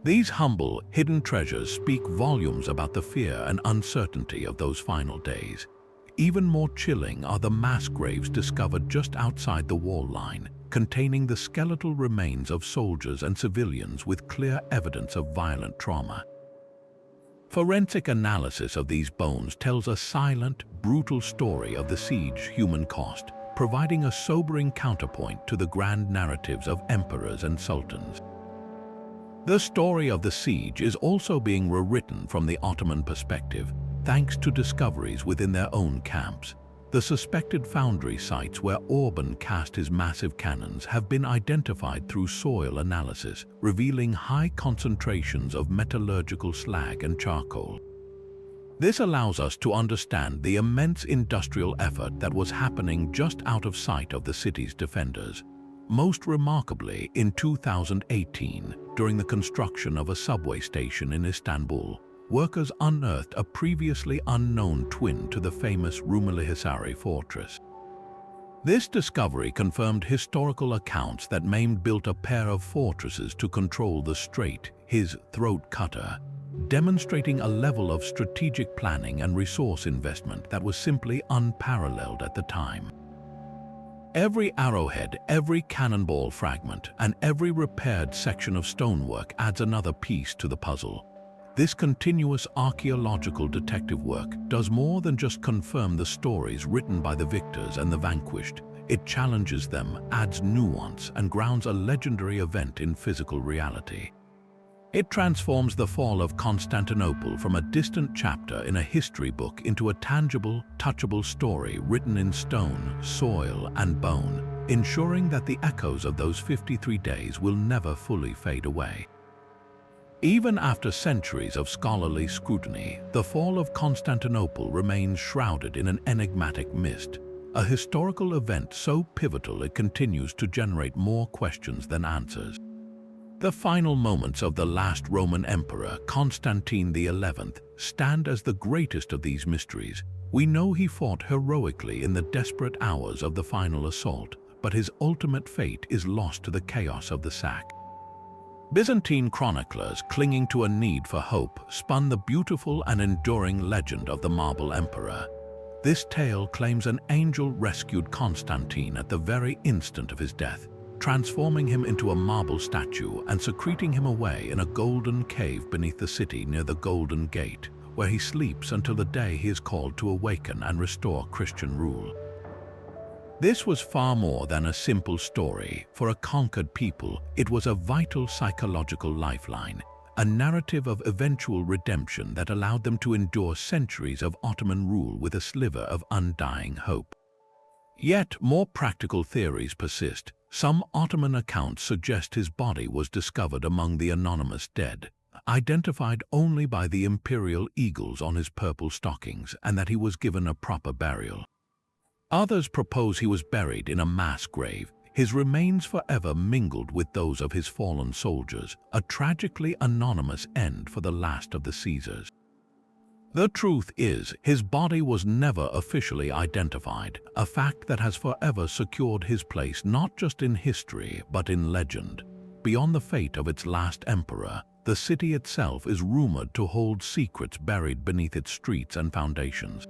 These humble, hidden treasures speak volumes about the fear and uncertainty of those final days. Even more chilling are the mass graves discovered just outside the wall line, containing the skeletal remains of soldiers and civilians with clear evidence of violent trauma. Forensic analysis of these bones tells a silent, brutal story of the siege's human cost, providing a sobering counterpoint to the grand narratives of emperors and sultans. The story of the siege is also being rewritten from the Ottoman perspective, thanks to discoveries within their own camps. The suspected foundry sites where Orban cast his massive cannons have been identified through soil analysis, revealing high concentrations of metallurgical slag and charcoal. This allows us to understand the immense industrial effort that was happening just out of sight of the city's defenders. Most remarkably, in 2018, during the construction of a subway station in Istanbul, workers unearthed a previously unknown twin to the famous Rumelihisari fortress. This discovery confirmed historical accounts that Mehmed built a pair of fortresses to control the strait, his throat cutter, demonstrating a level of strategic planning and resource investment that was simply unparalleled at the time. Every arrowhead, every cannonball fragment, and every repaired section of stonework adds another piece to the puzzle. This continuous archaeological detective work does more than just confirm the stories written by the victors and the vanquished. It challenges them, adds nuance, and grounds a legendary event in physical reality. It transforms the fall of Constantinople from a distant chapter in a history book into a tangible, touchable story written in stone, soil, and bone. ensuring that the echoes of those 53 days will never fully fade away. Even after centuries of scholarly scrutiny, the fall of Constantinople remains shrouded in an enigmatic mist, a historical event so pivotal it continues to generate more questions than answers. The final moments of the last Roman emperor, Constantine XI, stand as the greatest of these mysteries. We know he fought heroically in the desperate hours of the final assault, but his ultimate fate is lost to the chaos of the sack. Byzantine chroniclers, clinging to a need for hope, spun the beautiful and enduring legend of the Marble Emperor. This tale claims an angel rescued Constantine at the very instant of his death, transforming him into a marble statue and secreting him away in a golden cave beneath the city near the Golden Gate, where he sleeps until the day he is called to awaken and restore Christian rule. This was far more than a simple story. For a conquered people, it was a vital psychological lifeline, a narrative of eventual redemption that allowed them to endure centuries of Ottoman rule with a sliver of undying hope. Yet, more practical theories persist. Some Ottoman accounts suggest his body was discovered among the anonymous dead, identified only by the imperial eagles on his purple stockings, and that he was given a proper burial. Others propose he was buried in a mass grave, his remains forever mingled with those of his fallen soldiers, a tragically anonymous end for the last of the Caesars. The truth is, his body was never officially identified, a fact that has forever secured his place not just in history but in legend. Beyond the fate of its last emperor, the city itself is rumored to hold secrets buried beneath its streets and foundations.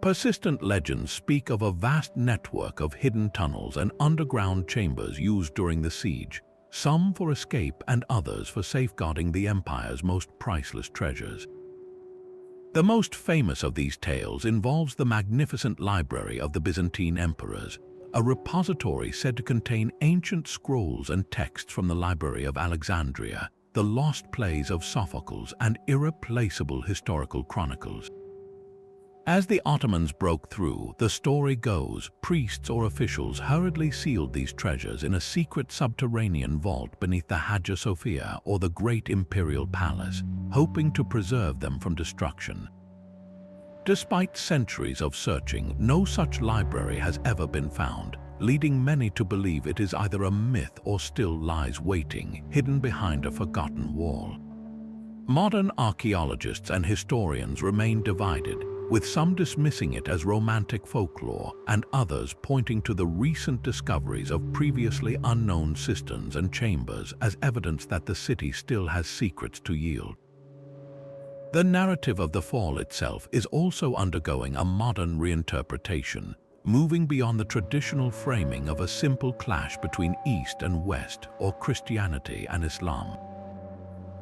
Persistent legends speak of a vast network of hidden tunnels and underground chambers used during the siege, some for escape and others for safeguarding the empire's most priceless treasures. The most famous of these tales involves the magnificent library of the Byzantine emperors, a repository said to contain ancient scrolls and texts from the Library of Alexandria, the lost plays of Sophocles, and irreplaceable historical chronicles. As the Ottomans broke through, the story goes, priests or officials hurriedly sealed these treasures in a secret subterranean vault beneath the Hagia Sophia or the Great Imperial Palace, hoping to preserve them from destruction. Despite centuries of searching, no such library has ever been found, leading many to believe it is either a myth or still lies waiting, hidden behind a forgotten wall. Modern archaeologists and historians remain divided, with some dismissing it as romantic folklore and others pointing to the recent discoveries of previously unknown cisterns and chambers as evidence that the city still has secrets to yield. The narrative of the fall itself is also undergoing a modern reinterpretation, moving beyond the traditional framing of a simple clash between East and West or Christianity and Islam.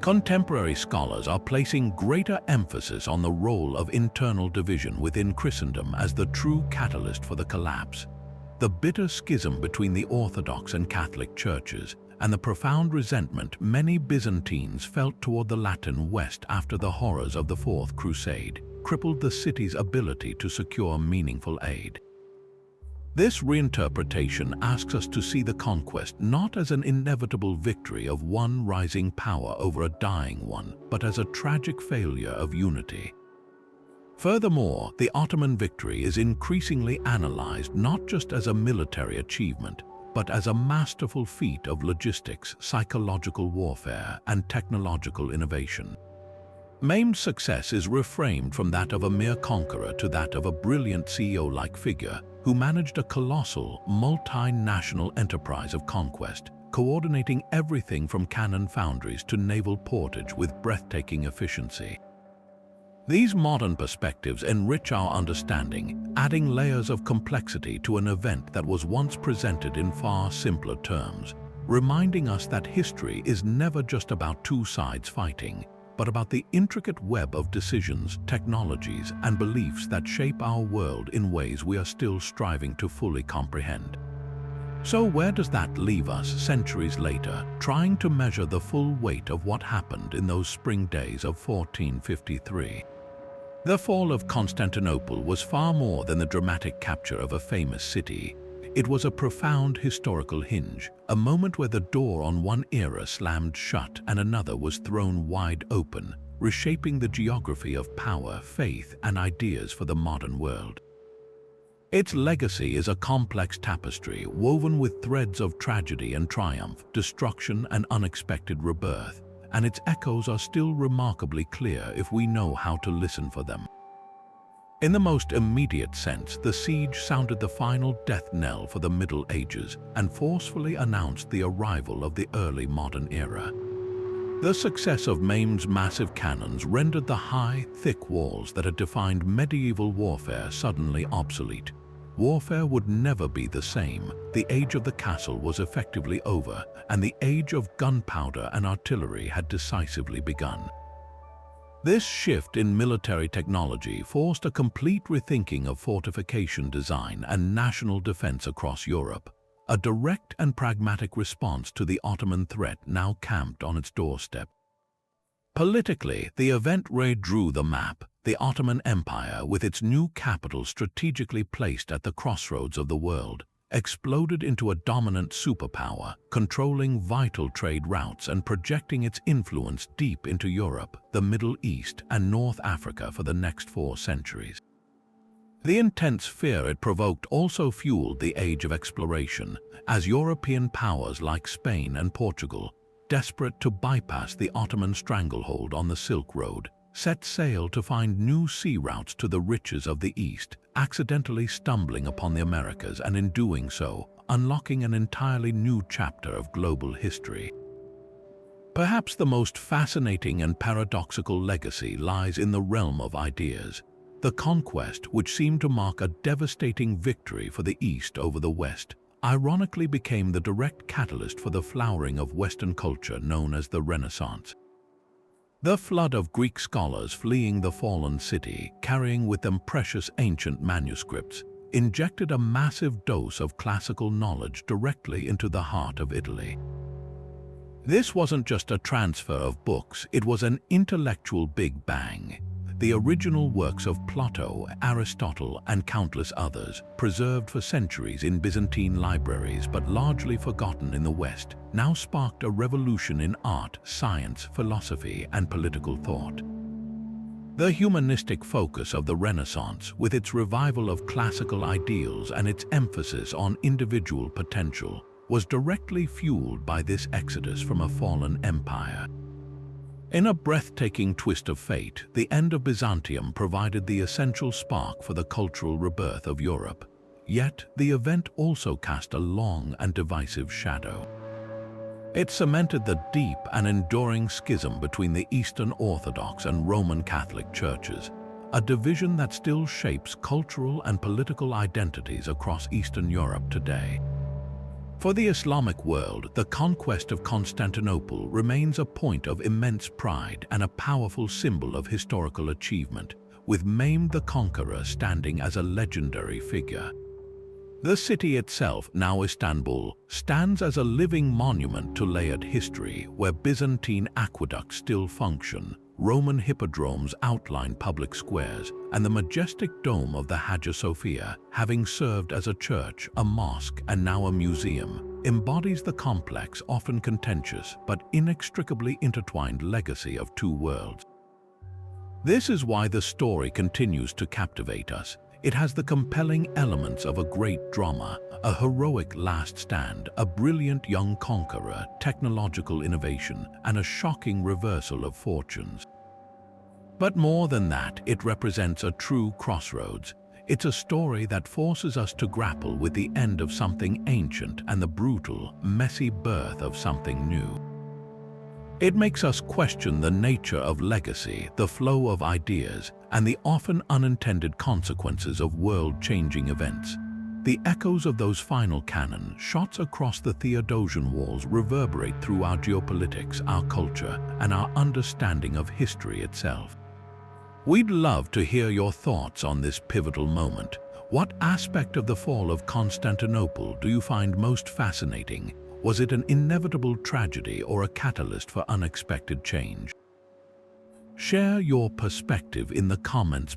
Contemporary scholars are placing greater emphasis on the role of internal division within Christendom as the true catalyst for the collapse. The bitter schism between the Orthodox and Catholic churches, and the profound resentment many Byzantines felt toward the Latin West after the horrors of the Fourth Crusade, crippled the city's ability to secure meaningful aid. This reinterpretation asks us to see the conquest not as an inevitable victory of one rising power over a dying one, but as a tragic failure of unity. Furthermore, the Ottoman victory is increasingly analyzed not just as a military achievement, but as a masterful feat of logistics, psychological warfare, and technological innovation. Mehmed's success is reframed from that of a mere conqueror to that of a brilliant CEO-like figure who managed a colossal, multinational enterprise of conquest, coordinating everything from cannon foundries to naval portage with breathtaking efficiency. These modern perspectives enrich our understanding, adding layers of complexity to an event that was once presented in far simpler terms, reminding us that history is never just about two sides fighting, but about the intricate web of decisions, technologies, and beliefs that shape our world in ways we are still striving to fully comprehend. So where does that leave us centuries later, trying to measure the full weight of what happened in those spring days of 1453? The fall of Constantinople was far more than the dramatic capture of a famous city. It was a profound historical hinge, a moment where the door on one era slammed shut and another was thrown wide open, reshaping the geography of power, faith, and ideas for the modern world. Its legacy is a complex tapestry woven with threads of tragedy and triumph, destruction and unexpected rebirth, and its echoes are still remarkably clear if we know how to listen for them. In the most immediate sense, the siege sounded the final death knell for the Middle Ages and forcefully announced the arrival of the early modern era. The success of Mehmed's massive cannons rendered the high, thick walls that had defined medieval warfare suddenly obsolete. Warfare would never be the same. The age of the castle was effectively over, and the age of gunpowder and artillery had decisively begun. This shift in military technology forced a complete rethinking of fortification design and national defense across Europe, a direct and pragmatic response to the Ottoman threat now camped on its doorstep. Politically, the event redrew the map. The Ottoman Empire, with its new capital strategically placed at the crossroads of the world, exploded into a dominant superpower, controlling vital trade routes and projecting its influence deep into Europe, the Middle East, and North Africa for the next 4 centuries. The intense fear it provoked also fueled the age of exploration, as European powers like Spain and Portugal, desperate to bypass the Ottoman stranglehold on the Silk Road, set sail to find new sea routes to the riches of the East, accidentally stumbling upon the Americas and in doing so, unlocking an entirely new chapter of global history. Perhaps the most fascinating and paradoxical legacy lies in the realm of ideas. The conquest, which seemed to mark a devastating victory for the East over the West, ironically became the direct catalyst for the flowering of Western culture known as the Renaissance. The flood of Greek scholars fleeing the fallen city, carrying with them precious ancient manuscripts, injected a massive dose of classical knowledge directly into the heart of Italy. This wasn't just a transfer of books, it was an intellectual Big Bang. The original works of Plato, Aristotle, and countless others, preserved for centuries in Byzantine libraries but largely forgotten in the West, now sparked a revolution in art, science, philosophy, and political thought. The humanistic focus of the Renaissance, with its revival of classical ideals and its emphasis on individual potential, was directly fueled by this exodus from a fallen empire. In a breathtaking twist of fate, the end of Byzantium provided the essential spark for the cultural rebirth of Europe. Yet, the event also cast a long and divisive shadow. It cemented the deep and enduring schism between the Eastern Orthodox and Roman Catholic churches, a division that still shapes cultural and political identities across Eastern Europe today. For the Islamic world, the conquest of Constantinople remains a point of immense pride and a powerful symbol of historical achievement, with Mehmed the Conqueror standing as a legendary figure. The city itself, now Istanbul, stands as a living monument to layered history, where Byzantine aqueducts still function, Roman hippodromes outline public squares, and the majestic dome of the Hagia Sophia, having served as a church, a mosque, and now a museum, embodies the complex, often contentious, but inextricably intertwined legacy of two worlds. This is why the story continues to captivate us. It has the compelling elements of a great drama, a heroic last stand, a brilliant young conqueror, technological innovation, and a shocking reversal of fortunes. But more than that, it represents a true crossroads. It's a story that forces us to grapple with the end of something ancient and the brutal, messy birth of something new. It makes us question the nature of legacy, the flow of ideas, and the often unintended consequences of world-changing events. The echoes of those final cannon shots across the Theodosian walls reverberate through our geopolitics, our culture, and our understanding of history itself. We'd love to hear your thoughts on this pivotal moment. What aspect of the fall of Constantinople do you find most fascinating? Was it an inevitable tragedy or a catalyst for unexpected change? Share your perspective in the comments